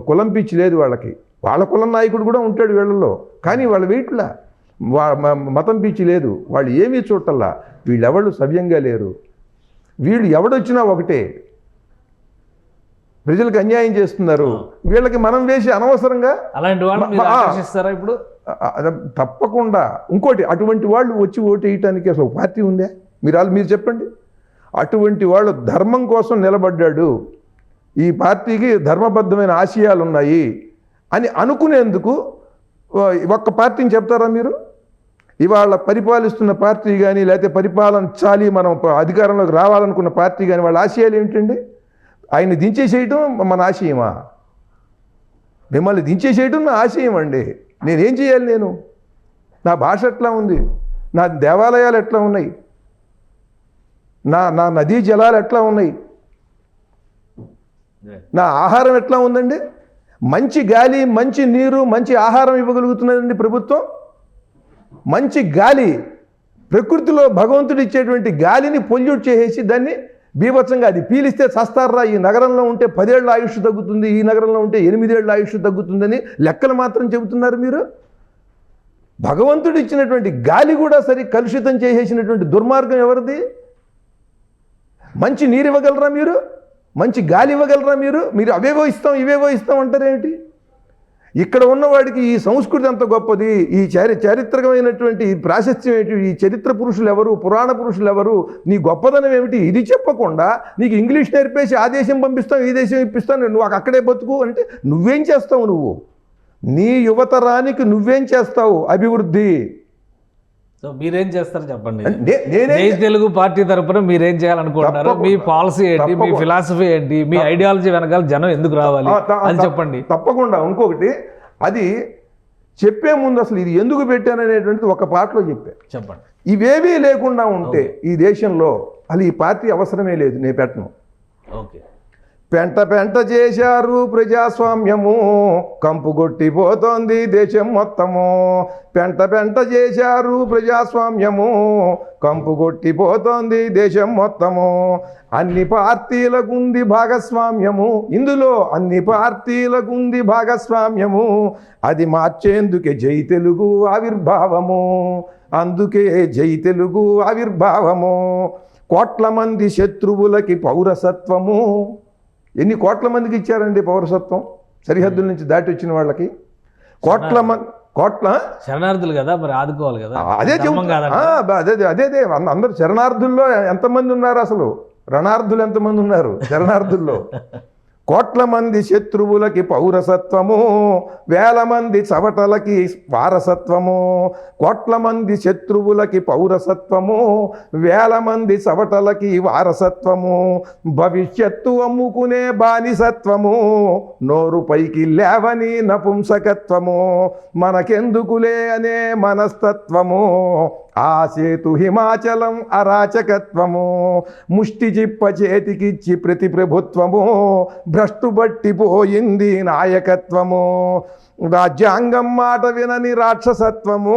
కులం పిచ్చి లేదు వాళ్ళకి. వాళ్ళ కులం నాయకుడు కూడా ఉంటాడు వీళ్ళలో, కానీ వాళ్ళ వెయిట్లా మతం పిచ్చి లేదు. వాళ్ళు ఏమీ చూడటల్లా. వీళ్ళెవళ్ళు సవ్యంగా లేరు. వీళ్ళు ఎవడొచ్చినా ఒకటే, ప్రజలకు అన్యాయం చేస్తున్నారు. వీళ్ళకి మనం వేసి అనవసరంగా అలాంటి వాళ్ళు ఇప్పుడు తప్పకుండా. ఇంకోటి, అటువంటి వాళ్ళు వచ్చి ఓటు వేయటానికి అసలు పార్టీ ఉందే? మీరు చెప్పండి. అటువంటి వాళ్ళు ధర్మం కోసం నిలబడ్డాడు, ఈ పార్టీకి ధర్మబద్ధమైన ఆశయాలు ఉన్నాయి అని అనుకునేందుకు ఒక్క పార్టీని చెప్తారా మీరు? ఇవాళ పరిపాలిస్తున్న పార్టీ కానీ, లేకపోతే పరిపాలించాలి, మనం అధికారంలోకి రావాలనుకున్న పార్టీ కానీ, వాళ్ళ ఆశయాలు ఏమిటండి? ఆయన్ని దించేసేయటం మన ఆశయమా? మిమ్మల్ని దించేసేయటం నా ఆశయం అండి. నేనేం చేయాలి? నా భాష ఎట్లా ఉంది? నా దేవాలయాలు ఎట్లా ఉన్నాయి? నా నదీ జలాలు ఎట్లా ఉన్నాయి? నా ఆహారం ఎట్లా ఉందండి? మంచి గాలి, మంచి నీరు, మంచి ఆహారం ఇవ్వగలుగుతున్నదండి ప్రభుత్వం. మంచి గాలి, ప్రకృతిలో భగవంతుడు ఇచ్చేటువంటి గాలిని పొల్యూట్ చేసేసి దాన్ని బీభత్సంగా, అది పీలిస్తే చస్తారా, ఈ నగరంలో ఉంటే 10 ఏళ్ళ ఆయుష్ తగ్గుతుంది, ఈ నగరంలో ఉంటే 8 ఏళ్ళ ఆయుష్ తగ్గుతుందని లెక్కలు మాత్రం చెబుతున్నారు మీరు. భగవంతుడు ఇచ్చినటువంటి గాలి కూడా సరి కలుషితం చేసేసినటువంటి దుర్మార్గం ఎవరిది? మంచి నీరు ఇవ్వగలరా మీరు? మంచి గాలి ఇవ్వగలరా మీరు? అవేవో ఇస్తాం, ఇవేవో ఇస్తాం అంటారేమిటి? ఇక్కడ ఉన్నవాడికి ఈ సంస్కృతి అంత గొప్పది, ఈ చారిత్రకమైనటువంటి ప్రాశస్త్యం ఏంటి, ఈ చరిత్ర పురుషులు ఎవరు, పురాణ పురుషులు ఎవరు, నీ గొప్పదనం ఏమిటి, ఇది చెప్పకుండా నీకు ఇంగ్లీష్ నేర్పేసి ఆ దేశం పంపిస్తాం, ఈ దేశం ఇప్పిస్తాను, నువ్వు అక్కడే బతుకు అంటే నువ్వేం చేస్తావు? నువ్వు నీ యువతరానికి నువ్వేం చేస్తావు అభివృద్ధి? సో మీరేం చేస్తారు చెప్పండి. జై తెలుగు పార్టీ తరపున మీరేం చేయాలనుకుంటున్నారు? మీ పాలసీ ఏంటి, మీ ఫిలాసఫీ ఏంటి, మీ ఐడియాలజీ వెనకాల జనం ఎందుకు రావాలి అని చెప్పండి. తప్పకుండా. ఇంకొకటి, అది చెప్పే ముందు అసలు ఇది ఎందుకు పెట్టాననేటువంటిది ఒక పాటలో చెప్పండి. ఇవేవీ లేకుండా ఉంటే ఈ దేశంలో అసలు ఈ పార్టీ అవసరమే లేదు, నేను పెట్టను. ఓకే. పెంట పెంట చేశారు ప్రజాస్వామ్యము, కంపుగొట్టిపోతోంది దేశం మొత్తము. పెంట పెంట చేశారు ప్రజాస్వామ్యము, కంపుగొట్టిపోతోంది దేశం మొత్తము. అన్ని పార్టీలకుంది భాగస్వామ్యము, ఇందులో అన్ని పార్టీలకుంది భాగస్వామ్యము. అది మార్చేందుకే జై తెలుగు ఆవిర్భావము, అందుకే జై తెలుగు ఆవిర్భావము. కోట్ల మంది శత్రువులకి పౌరసత్వము. ఎన్ని కోట్ల మందికి ఇచ్చారండి పౌరసత్వం? సరిహద్దుల నుంచి దాటి వచ్చిన వాళ్ళకి కోట్ల శరణార్థులు కదా, మరి ఆదుకోవాలి కదా. అదే అందరు శరణార్థుల్లో ఎంతమంది ఉన్నారు? అసలు రణార్థులు ఎంతమంది ఉన్నారు శరణార్థుల్లో? కోట్ల మంది శత్రువులకి పౌరసత్వము, వేల మంది చవటలకి వారసత్వము. కోట్ల మంది శత్రువులకి పౌరసత్వము, వేల మంది చవటలకి వారసత్వము. భవిష్యత్తు అమ్ముకునే బానిసత్వము, నోరు పైకి లేవని నపుంసకత్వము. మనకెందుకులే అనే మనస్తత్వము, ఆ సేతు హిమాచలం అరాచకత్వము. ముష్టి చిప్ప చేతికిచ్చి ప్రతి ప్రభుత్వము, భ్రష్టు బట్టిపోయింది నాయకత్వము. రాజ్యాంగం మాట వినని రాక్షసత్వము,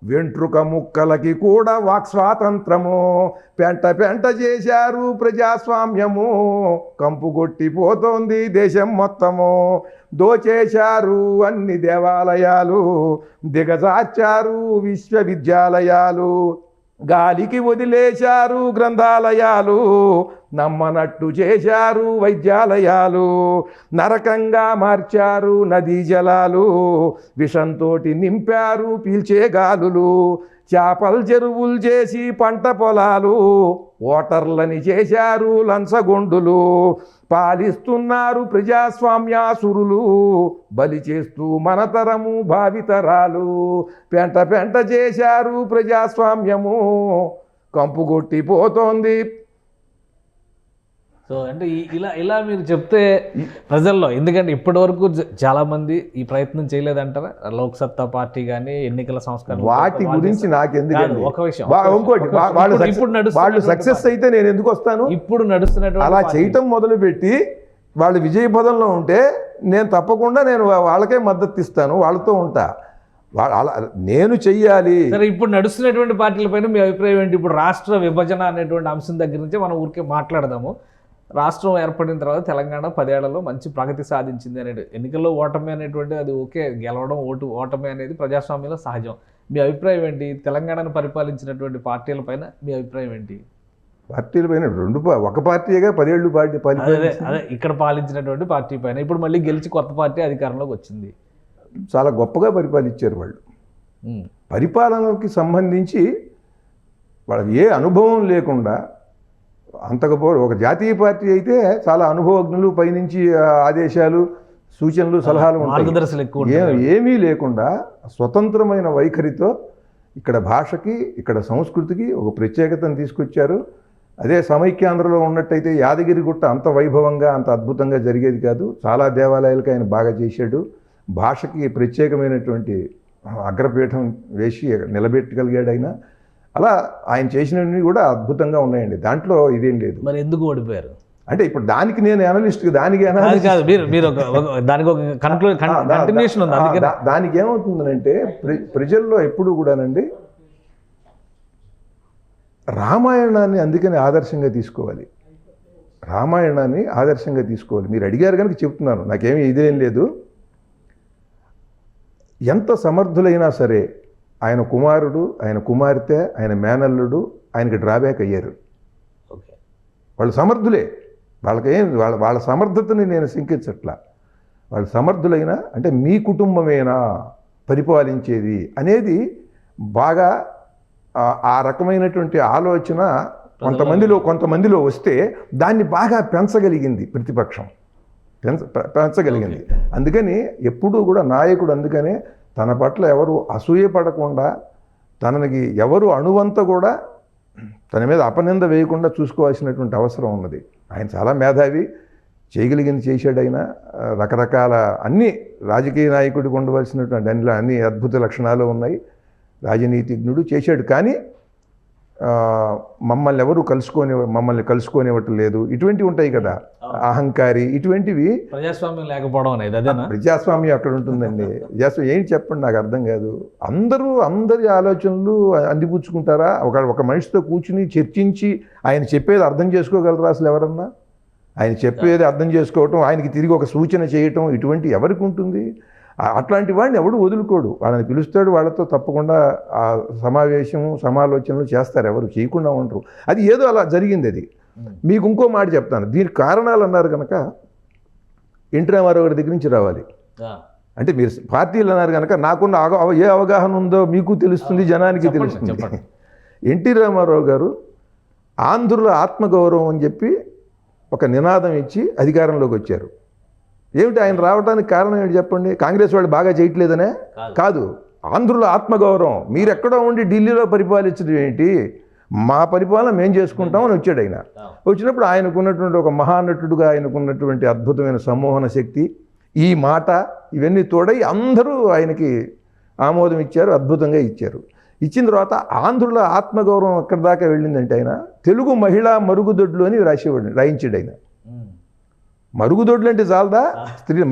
వెంట్రుక ముక్కలకి కూడా వాక్ స్వాతంత్రము. పెంట పెంట చేశారు ప్రజాస్వామ్యము, కంపుగొట్టిపోతోంది దేశం మొత్తము. దోచేశారు అన్ని దేవాలయాలు, దిగజార్చారు విశ్వవిద్యాలయాలు. గాలికి వదిలేశారు గ్రంథాలయాలు, నమ్మనట్టు చేశారు వైద్యాలయాలు. నరకంగా మార్చారు నదీ జలాలు, విషంతోటి నింపారు పీల్చే గాలులు. చేపల చెరువులు చేసి పంట పొలాలు, ఓటర్లని చేశారు లంచగొండులు. పాలిస్తున్నారు ప్రజాస్వామ్యాసురులు, బలి చేస్తూ మనతరము భావితరాలు. పెంట పెంట చేశారు ప్రజాస్వామ్యము, కంపుగొట్టిపోతోంది సో అంటే ఇలా మీరు చెప్తే ప్రజల్లో, ఎందుకంటే ఇప్పటి వరకు చాలా మంది ఈ ప్రయత్నం చేయలేదంటారా? లోక్సత్తా పార్టీ కానీ ఎన్నికల సంస్కరణ వాటి గురించి నాకెందుకండి. ఒక విషయం ఇంకోటి వాళ్ళు సక్సెస్ అయితే నేను ఎందుకు వస్తాను? ఇప్పుడు నడుస్తున్నటువంటి అలా చేయటం మొదలుపెట్టి వాళ్ళు విజయ పదంలో ఉంటే నేను తప్పకుండా వాళ్ళకే మద్దతు ఇస్తాను, వాళ్ళతో ఉంటా. అలా నేను చెయ్యాలి. సరే, ఇప్పుడు నడుస్తున్నటువంటి పార్టీలపైన మీ అభిప్రాయం ఏంటి? ఇప్పుడు రాష్ట్ర విభజన అనేటువంటి అంశం దగ్గర నుంచి మనం ఊరికే మాట్లాడదాము. రాష్ట్రం ఏర్పడిన తర్వాత తెలంగాణ 10 ఏళ్లలో మంచి ప్రగతి సాధించింది అనేది, ఎన్నికల్లో ఓటమి అనేటువంటి అది ఓకే, గెలవడం ఓటమి అనేది ప్రజాస్వామ్యంలో సహజం. మీ అభిప్రాయం ఏంటి? తెలంగాణను పరిపాలించినటువంటి పార్టీలపైన మీ అభిప్రాయం ఏంటి? పార్టీలపైన ఒక పార్టీగా 10 ఏళ్ళు అదే ఇక్కడ పాలించినటువంటి పార్టీ పైన ఇప్పుడు మళ్ళీ గెలిచి కొత్త పార్టీ అధికారంలోకి వచ్చింది. చాలా గొప్పగా పరిపాలించారు వాళ్ళు. పరిపాలనకి సంబంధించి వాళ్ళకి ఏ అనుభవం లేకుండా ఒక జాతీయ పార్టీ అయితే చాలా అనుభవజ్ఞులు, పైనుంచి ఆదేశాలు, సూచనలు, సలహాలు ఉంటాయి. ఏమీ లేకుండా స్వతంత్రమైన వైఖరితో ఇక్కడ భాషకి, ఇక్కడ సంస్కృతికి ఒక ప్రత్యేకతను తీసుకొచ్చారు. అదే సమైక్యాంధ్రలో ఉన్నట్టయితే యాదగిరిగుట్ట అంత వైభవంగా, అంత అద్భుతంగా జరిగేది కాదు. చాలా దేవాలయాలకు ఆయన బాగా చేశాడు. భాషకి ప్రత్యేకమైనటువంటి అగ్రపీఠం వేసి నిలబెట్టగలిగాడు ఆయన. అలా ఆయన చేసినవి కూడా అద్భుతంగా ఉన్నాయండి, దాంట్లో ఇదేం లేదు. మరి ఎందుకు ఓడిపోయారు అంటే ఇప్పుడు దానికి నేను అనలిస్ట్, దానికి దానికి ఏమవుతుందంటే ప్రజల్లో ఎప్పుడు కూడానండి రామాయణాన్ని అందుకని ఆదర్శంగా తీసుకోవాలి. రామాయణాన్ని ఆదర్శంగా తీసుకోవాలి. మీరు అడిగారు కనుక చెప్తున్నాను, నాకేమీ ఇదేం లేదు. ఎంత సమర్థులైనా సరే ఆయన కుమారుడు, ఆయన కుమార్తె, ఆయన మేనల్లుడు ఆయనకి డ్రాబ్యాక్ అయ్యారు. వాళ్ళు సమర్థులే, వాళ్ళ సమర్థతని నేను శంకించట్లా. వాళ్ళు సమర్థులైనా అంటే మీ కుటుంబమేనా పరిపాలించేది అనేది బాగా ఆ రకమైనటువంటి ఆలోచన కొంతమందిలో వస్తే దాన్ని బాగా పెంచగలిగింది ప్రతిపక్షం, పెంచగలిగింది. అందుకని ఎప్పుడూ కూడా నాయకుడు అందుకనే తన పట్ల ఎవరు అసూయపడకుండా, తనకి ఎవరు అణువంత కూడా తన మీద అపనింద వేయకుండా చూసుకోవాల్సినటువంటి అవసరం ఉన్నది. ఆయన చాలా మేధావి, చేయగలిగింది చేశాడు. ఆయన రకరకాల అన్ని రాజకీయ నాయకుడికి ఉండవలసినటువంటి అన్ని అద్భుత లక్షణాలు ఉన్నాయి. రాజనీతిజ్ఞుడు చేశాడు. కానీ మమ్మల్ని కలుసుకోనివ్వటం లేదు, ఇటువంటివి ఉంటాయి కదా, అహంకారి, ఇటువంటివి. ప్రజాస్వామ్యం లేకపోవడం అనేది అదేనా? ప్రజాస్వామ్యం అక్కడ ఉంటుందండి. ప్రజాస్వామ్యం ఏంటి చెప్పండి, నాకు అర్థం కాదు. అందరి ఆలోచనలు అందిపుచ్చుకుంటారా? ఒక మనిషితో కూర్చుని చర్చించి ఆయన చెప్పేది అర్థం చేసుకోగలరా అసలు ఎవరన్నా? ఆయన చెప్పేది అర్థం చేసుకోవటం, ఆయనకి తిరిగి ఒక సూచన చేయటం, ఇటువంటి ఎవరికి ఉంటుంది? అట్లాంటి వాడిని ఎవడు వదులుకోడు. వాళ్ళని పిలుస్తాడు, వాళ్ళతో తప్పకుండా ఆ సమాలోచనలు చేస్తారు, ఎవరు చేయకుండా ఉండరు. అది ఏదో అలా జరిగింది. అది మీకు ఇంకో మాట చెప్తాను, దీనికి కారణాలు అన్నారు కనుక ఎన్టీ రామారావు గారి దగ్గర నుంచి రావాలి. అంటే మీరు పార్టీలు అన్నారు కనుక నాకున్న ఏ అవగాహన ఉందో మీకు తెలుస్తుంది, జనానికి తెలుస్తుంది. ఎన్టీ రామారావు గారు ఆంధ్రుల ఆత్మగౌరవం అని చెప్పి ఒక నినాదం ఇచ్చి అధికారంలోకి వచ్చారు. ఏమిటి ఆయన రావడానికి కారణం ఏంటి చెప్పండి? కాంగ్రెస్ వాళ్ళు బాగా చేయట్లేదనే కాదు, ఆంధ్రుల ఆత్మగౌరవం. మీరు ఎక్కడో ఉండి ఢిల్లీలో పరిపాలించడం ఏంటి, మా పరిపాలన మేము చేసుకుంటామని వచ్చాడు ఆయన. వచ్చినప్పుడు ఆయనకున్నటువంటి ఒక మహానటుడుగా ఆయనకున్నటువంటి అద్భుతమైన సమ్మోహన శక్తి, ఈ మాట, ఇవన్నీ తోడై అందరూ ఆయనకి ఆమోదం ఇచ్చారు, అద్భుతంగా ఇచ్చారు. ఇచ్చిన తర్వాత ఆంధ్రుల ఆత్మగౌరవం ఎక్కడి దాకా వెళ్ళిందంటే ఆయన తెలుగు మహిళా మరుగుదొడ్లు అని రాయించాడు ఆయన. మరుగుదొడ్లు అంటే చాలదా?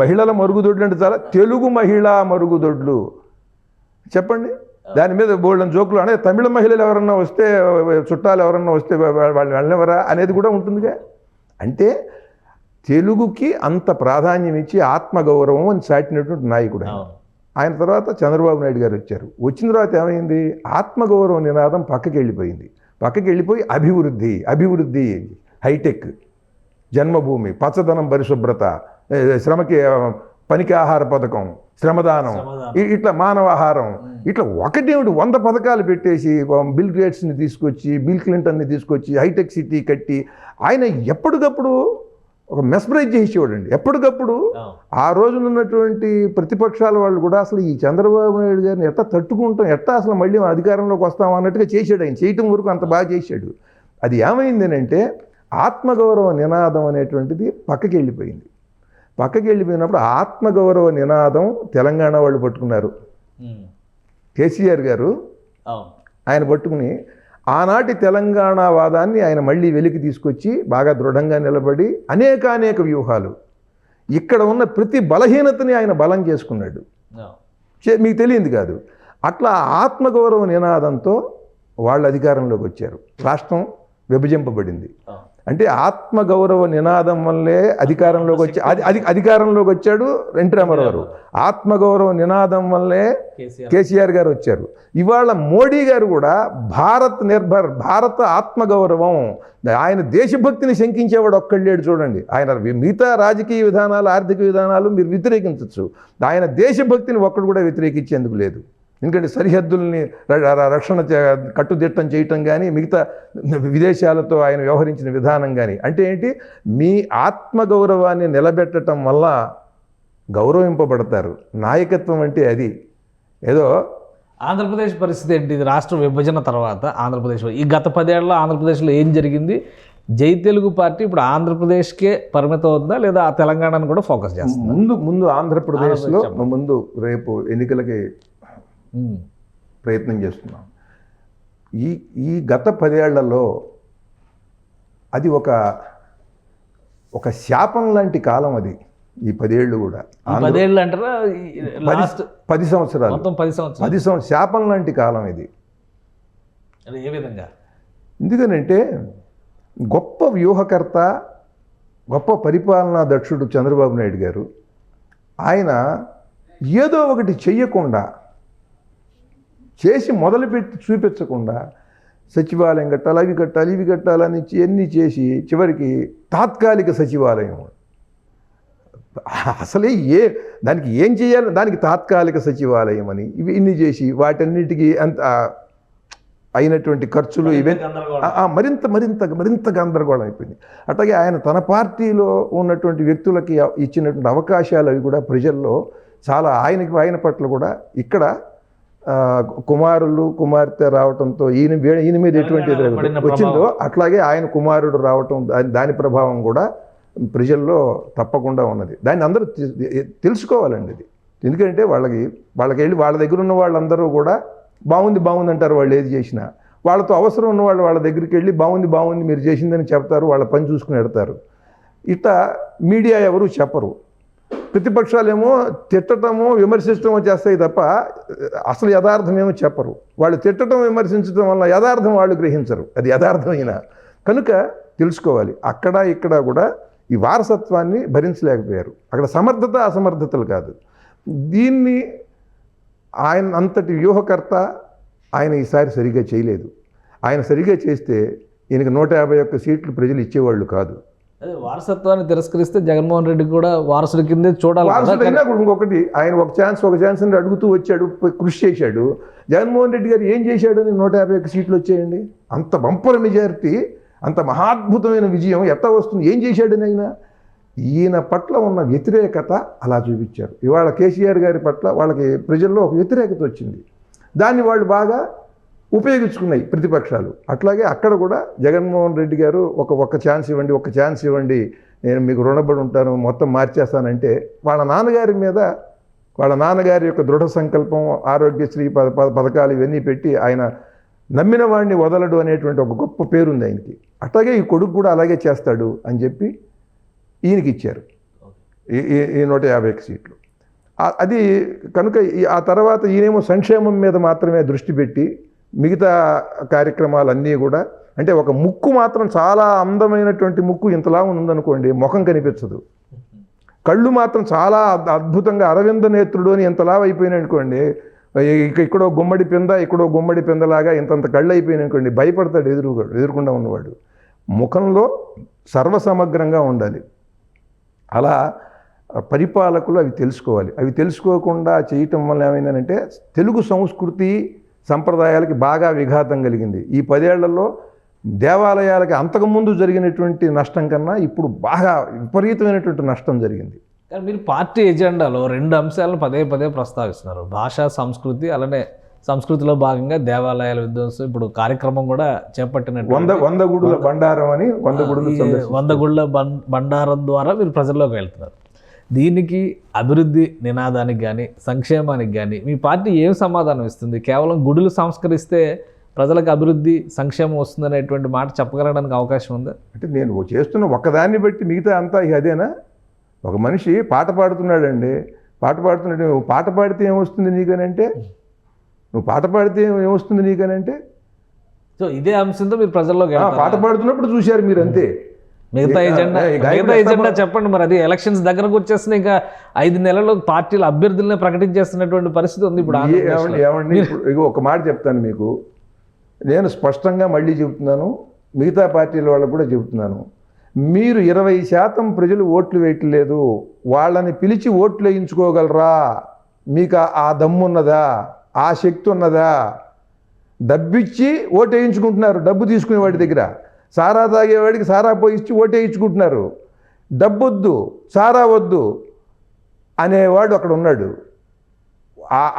మహిళల మరుగుదొడ్లు అంటే చాలా, తెలుగు మహిళా మరుగుదొడ్లు చెప్పండి. దాని మీద బోల్డెన్ జోకులు అంటే తమిళ మహిళలు ఎవరన్నా వస్తే, చుట్టాలు ఎవరన్నా వస్తే వాళ్ళు వెళ్ళవరా అనేది కూడా ఉంటుందిగా. అంటే తెలుగుకి అంత ప్రాధాన్యం ఇచ్చి ఆత్మగౌరవం అని చాటినటువంటి నాయకుడు ఆయన. తర్వాత చంద్రబాబు నాయుడు గారు వచ్చారు. వచ్చిన తర్వాత ఏమైంది? ఆత్మగౌరవ నినాదం పక్కకి వెళ్ళిపోయి అభివృద్ధి, హైటెక్, జన్మభూమి, పచ్చదనం, పరిశుభ్రత, శ్రమకి పనికి ఆహార పథకం, శ్రమదానం, ఇట్లా మానవాహారం, ఇట్లా 100 పథకాలు పెట్టేసి బిల్ గేట్స్ని తీసుకొచ్చి, బిల్ క్లింటన్ని తీసుకొచ్చి హైటెక్ సిటీ కట్టి ఆయన ఎప్పటికప్పుడు ఒక మెస్మరైజ్ చేసేవాడండి. ఎప్పటికప్పుడు ఆ రోజున ఉన్నటువంటి ప్రతిపక్షాల వాళ్ళు కూడా అసలు ఈ చంద్రబాబు నాయుడు గారిని ఎట్లా తట్టుకుంటాం, ఎట్లా అసలు మళ్ళీ అధికారంలోకి వస్తాం అన్నట్టుగా చేశాడు ఆయన. చేయటం వరకు అంత బాగా చేశాడు. అది ఏమైంది అంటే ఆత్మగౌరవ నినాదం అనేటువంటిది పక్కకి వెళ్ళిపోయింది. పక్కకి వెళ్ళిపోయినప్పుడు ఆత్మగౌరవ నినాదం తెలంగాణ వాళ్ళు పట్టుకున్నారు. కేసీఆర్ గారు ఆయన పట్టుకుని ఆనాటి తెలంగాణ వాదాన్ని ఆయన మళ్ళీ వెలికి తీసుకొచ్చి బాగా దృఢంగా నిలబడి అనేక వ్యూహాలు, ఇక్కడ ఉన్న ప్రతి బలహీనతని ఆయన బలం చేసుకున్నాడు. మీకు తెలియంది కాదు. అట్లా ఆత్మగౌరవ నినాదంతో వాళ్ళు అధికారంలోకి వచ్చారు. రాష్ట్రం విభజింపబడింది. అంటే ఆత్మగౌరవ నినాదం వల్లే అధికారంలోకి అధికారంలోకి వచ్చాడు ఎన్టీ రామారావు గారు. ఆత్మగౌరవ నినాదం వల్లే కేసీఆర్ గారు వచ్చారు. ఇవాళ మోడీ గారు కూడా భారత్ నిర్భర్, భారత ఆత్మగౌరవం, ఆయన దేశభక్తిని శంకించేవాడు ఒక్కళ్ళేడు చూడండి. ఆయన మిగతా రాజకీయ విధానాలు, ఆర్థిక విధానాలు మీరు వ్యతిరేకించవచ్చు, ఆయన దేశభక్తిని ఒక్కడు కూడా వ్యతిరేకించేందుకు లేదు. ఎందుకంటే సరిహద్దుల్ని రక్షణ కట్టుదిట్టం చేయటం కానీ, మిగతా విదేశాలతో ఆయన వ్యవహరించిన విధానం కానీ, అంటే ఏంటి, మీ ఆత్మగౌరవాన్ని నిలబెట్టడం వల్ల గౌరవింపబడతారు. నాయకత్వం అంటే అది. ఏదో ఆంధ్రప్రదేశ్ పరిస్థితి ఏంటి? ఇది రాష్ట్ర విభజన తర్వాత ఆంధ్రప్రదేశ్, ఈ గత 10 ఏళ్ళలో ఆంధ్రప్రదేశ్లో ఏం జరిగింది? జై తెలుగు పార్టీ ఇప్పుడు ఆంధ్రప్రదేశ్కే పరిమితం అవుతుందా, లేదా ఆ తెలంగాణను కూడా ఫోకస్ చేస్తుంది? ముందు ఆంధ్రప్రదేశ్లో ముందు రేపు ఎన్నికలకి ప్రయత్నం చేస్తున్నాం. ఈ గత 10 ఏళ్లలో అది ఒక శాపం లాంటి కాలం అది. ఈ 10 ఏళ్ళు కూడా 10 ఏళ్ళు అంటారా? 10 సంవత్సరాలు, మొత్తం 10 సంవత్సరాలు శాపం లాంటి కాలం ఇది. ఏ విధంగా? ఎందుకనంటే గొప్ప వ్యూహకర్త, గొప్ప పరిపాలనా దక్షుడు చంద్రబాబు నాయుడు గారు, ఆయన ఏదో ఒకటి చెయ్యకుండా, చేసి మొదలుపెట్టి చూపించకుండా సచివాలయం కట్టాలి, అవి కట్టాలి, ఇవి కట్టాలని ఎన్ని చేసి చివరికి తాత్కాలిక సచివాలయం, అసలే దానికి ఏం చేయాలి, దానికి తాత్కాలిక సచివాలయం అని ఇన్ని చేసి వాటన్నిటికీ అంత అయినటువంటి ఖర్చులు మరింత గందరగోళం అయిపోయింది. అట్లాగే ఆయన తన పార్టీలో ఉన్నటువంటి వ్యక్తులకి ఇచ్చినటువంటి అవకాశాలు అవి కూడా ప్రజల్లో చాలా ఆయన పట్ల కూడా ఇక్కడ కుమారులు కుమార్తె రావటంతో ఈయన మీద ఎటువంటి వచ్చిందో అట్లాగే ఆయన కుమారుడు రావటం, దాని ప్రభావం కూడా ప్రజల్లో తప్పకుండా ఉన్నది. దాన్ని అందరూ తెలుసుకోవాలండి. ఇది ఎందుకంటే వాళ్ళకి వెళ్ళి వాళ్ళ దగ్గర ఉన్న వాళ్ళందరూ కూడా బాగుంది అంటారు. వాళ్ళు ఏది చేసినా వాళ్ళతో అవసరం ఉన్న వాళ్ళు వాళ్ళ దగ్గరికి వెళ్ళి బాగుంది మీరు చేసిందని చెప్తారు, వాళ్ళ పని చూసుకుని పెడతారు. ఇట్లా మీడియా ఎవరు చెప్పరు. ప్రతిపక్షాలేమో తిట్టడమో విమర్శించడమో చేస్తాయి తప్ప అసలు యథార్థమేమో చెప్పరు. వాళ్ళు తిట్టడం విమర్శించడం వల్ల యథార్థం వాళ్ళు గ్రహించరు. అది యథార్థమైన కనుక తెలుసుకోవాలి. అక్కడ ఇక్కడ కూడా ఈ వారసత్వాన్ని భరించలేకపోయారు. అక్కడ సమర్థత అసమర్థతలు కాదు. దీన్ని ఆయన అంతటి వ్యూహకర్త ఆయన ఈసారి సరిగ్గా చేయలేదు. ఆయన సరిగ్గా చేస్తే ఈయనకి 151 సీట్లు ప్రజలు ఇచ్చేవాళ్ళు కాదు. అదే వారసత్వాన్ని తిరస్కరిస్తే జగన్మోహన్ రెడ్డి కూడా వారసుడి కిందే చూడాలి. వారసుడైనా ఇంకొకటి, ఆయన ఒక ఛాన్స్ అని అడుగుతూ వచ్చాడు, కృషి చేశాడు. జగన్మోహన్ రెడ్డి గారు ఏం చేశాడు? 151 సీట్లు వచ్చాయండి. అంత బంపర్ మెజారిటీ, అంత మహాద్భుతమైన విజయం ఎట్లా వస్తుంది? ఏం చేశాడని ఈయన పట్ల ఉన్న వ్యతిరేకత అలా చూపించారు. ఇవాళ కేసీఆర్ గారి పట్ల వాళ్ళకి ప్రజల్లో ఒక వ్యతిరేకత వచ్చింది. దాన్ని వాళ్ళు బాగా ఉపయోగించుకున్నాయి ప్రతిపక్షాలు. అట్లాగే అక్కడ కూడా జగన్మోహన్ రెడ్డి గారు ఒక ఛాన్స్ ఇవ్వండి, నేను మీకు రుణపడి ఉంటాను, మొత్తం మార్చేస్తానంటే వాళ్ళ నాన్నగారి యొక్క దృఢ సంకల్పం, ఆరోగ్యశ్రీ పథకాలు ఇవన్నీ పెట్టి ఆయన నమ్మిన వాడిని వదలడు అనేటువంటి ఒక గొప్ప పేరుంది ఆయనకి. అట్లాగే ఈ కొడుకు కూడా అలాగే చేస్తాడు అని చెప్పి ఈయనకి ఇచ్చారు ఈ 151 సీట్లు. అది కనుక ఆ తర్వాత ఈయనేమో సంక్షేమం మీద మాత్రమే దృష్టి పెట్టి మిగతా కార్యక్రమాలన్నీ కూడా, అంటే ఒక ముక్కు మాత్రం చాలా అందమైనటువంటి ముక్కు ఇంతలా ఉందనుకోండి, ముఖం కనిపించదు. కళ్ళు మాత్రం చాలా అద్భుతంగా అరవింద నేత్రుడు అని ఎంతలా అయిపోయినాయి అనుకోండి, ఇక్కడో గుమ్మడి పిందలాగా ఇంతంత కళ్ళు అయిపోయినాయి అనుకోండి, భయపడతాడు ఎదురుకుండా ఉన్నవాడు. ముఖంలో సర్వసమగ్రంగా ఉండాలి. అలా పరిపాలకులు అవి తెలుసుకోవాలి. అవి తెలుసుకోకుండా చేయటం వల్ల ఏమైందంటే తెలుగు సంస్కృతి సంప్రదాయాలకి బాగా విఘాతం కలిగింది. ఈ 10 ఏళ్లలో దేవాలయాలకి అంతకుముందు జరిగినటువంటి నష్టం కన్నా ఇప్పుడు బాగా విపరీతమైనటువంటి నష్టం జరిగింది. కానీ మీరు పార్టీ ఎజెండాలో 2 అంశాలను పదే ప్రస్తావిస్తున్నారు. భాషా సంస్కృతి, అలానే సంస్కృతిలో భాగంగా దేవాలయాల విధ్వంసం ఇప్పుడు కార్యక్రమం కూడా చేపట్టినట్టు 100 గుడుల బండారం అని 100 గుడులు 100 గుళ్ళ బండారం ద్వారా మీరు ప్రజల్లోకి వెళ్తున్నారు. దీనికి అభివృద్ధి నినాదానికి కానీ సంక్షేమానికి కానీ మీ పార్టీ ఏం సమాధానం ఇస్తుంది? కేవలం గుడులు సంస్కరిస్తే ప్రజలకు అభివృద్ధి సంక్షేమం వస్తుందనేటువంటి మాట చెప్పగలడానికి అవకాశం ఉందా? అంటే నేను చేస్తున్న ఒక్కదాన్ని బట్టి మిగతా అంతా అదేనా? ఒక మనిషి పాట పాడుతున్నాడండి, పాట పాడితే ఏమొస్తుంది నీకనంటే, నువ్వు పాట పాడితే ఏమొస్తుంది నీకనంటే, సో ఇదే అంశంతో మీరు ప్రజల్లోకి పాట పాడుతున్నప్పుడు చూశారు మీరు అంతే. మిగతా ఎజెండా చెప్పండి. మరి అది ఎలక్షన్స్ దగ్గరకు వచ్చేసిన ఇంకా 5 నెలల్లో పార్టీల అభ్యర్థులనే ప్రకటించేస్తున్నటువంటి పరిస్థితి ఉంది ఇప్పుడు. ఏమండి ఇప్పుడు ఒక మాట చెప్తాను మీకు, నేను స్పష్టంగా మళ్ళీ చెబుతున్నాను, మిగతా పార్టీల వాళ్ళకు కూడా చెబుతున్నాను. మీరు 20% ప్రజలు ఓట్లు వేయట్లేదు, వాళ్ళని పిలిచి ఓట్లు వేయించుకోగలరా? మీకు ఆ దమ్మున్నదా, ఆ శక్తి ఉన్నదా? డబ్బిచ్చి ఓటు వేయించుకుంటున్నారు, డబ్బు తీసుకునే వాడి దగ్గర. సారా తాగేవాడికి సారా పోయిచ్చి ఓటు వేయించుకుంటున్నారు. డబ్బొద్దు, సారా వద్దు అనేవాడు అక్కడ ఉన్నాడు.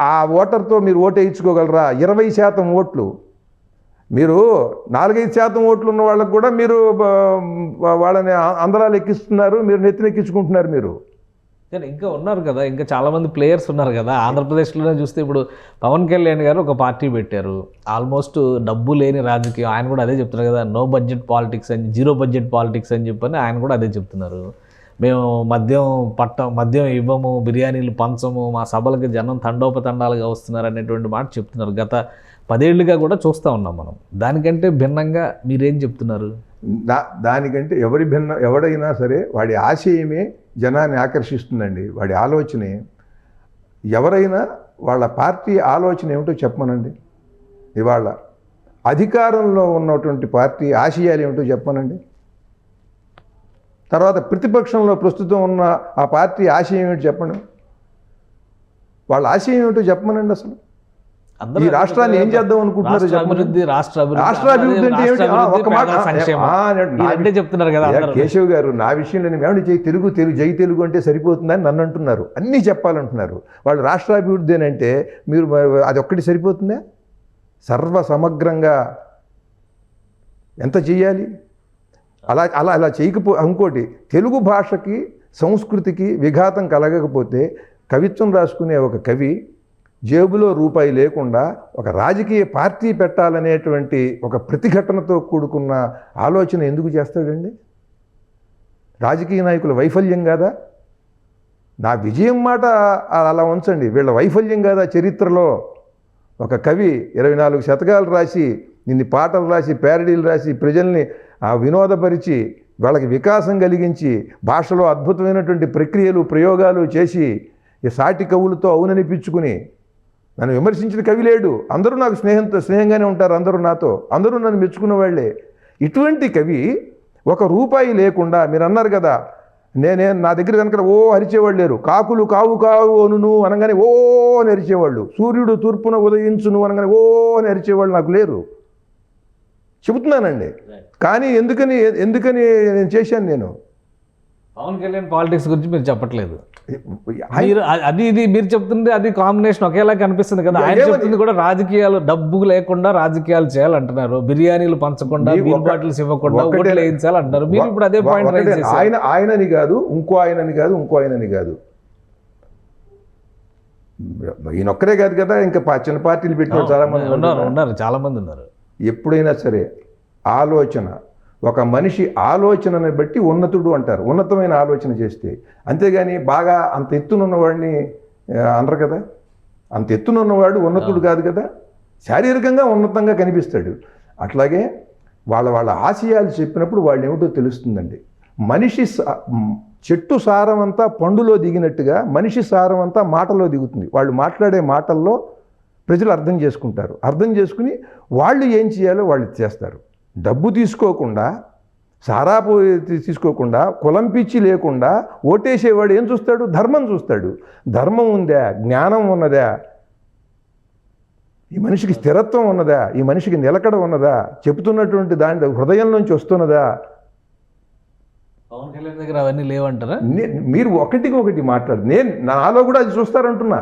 ఆ ఓటర్తో మీరు ఓటు వేయించుకోగలరా? 20% ఓట్లు. మీరు 4-5% ఓట్లు ఉన్న వాళ్ళకు కూడా మీరు వాళ్ళని అందరాలు ఎక్కిస్తున్నారు, మీరు నెత్తినెక్కించుకుంటున్నారు. మీరు ఇంకా ఉన్నారు కదా, ఇంకా చాలామంది ప్లేయర్స్ ఉన్నారు కదా. ఆంధ్రప్రదేశ్లోనే చూస్తే ఇప్పుడు పవన్ కళ్యాణ్ గారు ఒక పార్టీ పెట్టారు, ఆల్మోస్ట్ డబ్బు లేని రాజకీయం. ఆయన కూడా అదే చెప్తున్నారు కదా, నో బడ్జెట్ పాలిటిక్స్ అని, జీరో బడ్జెట్ పాలిటిక్స్ అని చెప్పని ఆయన కూడా అదే చెప్తున్నారు. మేము మద్యం ఇవ్వము, బిర్యానీలు పంచము, మా సభలకు జనం తండోపతండాలుగా వస్తున్నారు అనేటువంటి మాట చెప్తున్నారు. గత 10 ఏళ్ళుగా కూడా చూస్తూ ఉన్నాం మనం. దానికంటే భిన్నంగా మీరేం చెప్తున్నారు? దానికంటే ఎవడైనా సరే వాడి ఆశయమే జనాన్ని ఆకర్షిస్తుందండి, వాడి ఆలోచనే. ఎవరైనా వాళ్ళ పార్టీ ఆలోచన ఏమిటో చెప్పమనండి. ఇవాళ అధికారంలో ఉన్నటువంటి పార్టీ ఆశయాలు ఏమిటో చెప్పమనండి. తర్వాత ప్రతిపక్షంలో ప్రస్తుతం ఉన్న ఆ పార్టీ ఆశయం ఏమిటో చెప్పండి. వాళ్ళ ఆశయం ఏమిటో చెప్పమనండి. అసలు ఈ రాష్ట్రాన్ని ఏం చేద్దాం అనుకుంటున్నారు? రాష్ట్ర అభివృద్ధి అంటే ఏమిటి? ఒక మాట చెప్తున్నారు కదా కేశవ్ గారు, నా విషయంలో ఏమంటే తెలుగు జై తెలుగు అంటే సరిపోతుందని నన్ను అంటున్నారు. అన్నీ చెప్పాలంటున్నారు వాళ్ళు. రాష్ట్రాభివృద్ధి అని అంటే మీరు అది ఒక్కటి సరిపోతుందా? సర్వ సమగ్రంగా ఎంత చెయ్యాలి? అలా చేయకపో. ఇంకోటి, తెలుగు భాషకి సంస్కృతికి విఘాతం కలగకపోతే కవిత్వం రాసుకునే ఒక కవి జేబులో రూపాయి లేకుండా ఒక రాజకీయ పార్టీ పెట్టాలనేటువంటి ఒక ప్రతిఘటనతో కూడుకున్న ఆలోచన ఎందుకు చేస్తాడండి? రాజకీయ నాయకుల వైఫల్యం కాదా? నా విజయం మాట అలా ఉంచండి, వీళ్ళ వైఫల్యం కాదా? చరిత్రలో ఒక కవి 24 శతకాలు రాసి, ఇన్ని పాటలు రాసి, ప్యారడీలు రాసి, ప్రజల్ని వినోదపరిచి, వాళ్ళకి వికాసం కలిగించి, భాషలో అద్భుతమైనటువంటి ప్రక్రియలు ప్రయోగాలు చేసి, ఈ సాటి కవులతో అవుననిపించుకుని నన్ను విమర్శించిన కవి లేడు. అందరూ నాకు స్నేహంగానే ఉంటారు, అందరూ నాతో, అందరూ నన్ను మెచ్చుకున్న వాళ్ళే. ఇటువంటి కవి ఒక రూపాయి లేకుండా, మీరు అన్నారు కదా, నా దగ్గర కనుక ఓ అరిచేవాళ్ళు లేరు. కాకులు కావు కావు అనును అనగానే ఓ అని అరిచేవాళ్ళు, సూర్యుడు తూర్పున ఉదయించును అనగానే ఓ అని అరిచేవాళ్ళు నాకు లేరు. చెబుతున్నానండి. కానీ ఎందుకని నేను చేశాను? నేను పవన్ కళ్యాణ్ పాలిటిక్స్ గురించి మీరు చెప్పట్లేదు. ఇది మీరు చెప్తుంది, అది కాంబినేషన్ ఒకేలా కనిపిస్తుంది కదా. ఆయన చెప్తుంది కూడా రాజకీయాలు, డబ్బు లేకుండా రాజకీయాలు చేయాలంటున్నారు, బిర్యానీలు పంచకుండా, బీర్ బాటిల్స్ ఇవ్వకుండా ఓట్లు వేయించాలంటున్నారు. మీరు ఇప్పుడు అదే పాయింట్. ఆయనని కాదు, ఇంకో ఆయనని కాదు, ఈయనొక్కరే కాదు కదా, ఇంకా చిన్న పార్టీలు పెట్టిన చాలా మంది ఉన్నారు, చాలా మంది ఉన్నారు. ఎప్పుడైనా సరే ఆలోచన, ఒక మనిషి ఆలోచనని బట్టి ఉన్నతుడు అంటారు, ఉన్నతమైన ఆలోచన చేస్తే. అంతేగాని బాగా అంత ఎత్తునున్నవాడిని అనరు కదా. అంత ఎత్తునున్నవాడు ఉన్నతుడు కాదు కదా, శారీరకంగా ఉన్నతంగా కనిపిస్తాడు. అట్లాగే వాళ్ళ ఆశయాలు చెప్పినప్పుడు వాళ్ళు ఏమిటో తెలుస్తుందండి. మనిషి చెట్టు సారం అంతా పండులో దిగినట్టుగా మనిషి సారం అంతా మాటలో దిగుతుంది. వాళ్ళు మాట్లాడే మాటల్లో ప్రజలు అర్థం చేసుకుంటారు. అర్థం చేసుకుని వాళ్ళు ఏం చేయాలో వాళ్ళు చేస్తారు. డబ్బు తీసుకోకుండా, సారా తీసుకోకుండా, కులం పిచ్చి లేకుండా ఓటేసేవాడు ఏం చూస్తాడు? ధర్మం చూస్తాడు. ధర్మం ఉందా? జ్ఞానం ఉన్నదా? ఈ మనిషికి స్థిరత్వం ఉన్నదా? ఈ మనిషికి నిలకడ ఉన్నదా? చెబుతున్నటువంటి దాని హృదయం నుంచి వస్తున్నదా? పవన్ కళ్యాణ్ దగ్గర అవన్నీ లేవంటారా? మీరు ఒకటి మాట్లాడు. నాలో కూడా అది చూస్తారంటున్నా.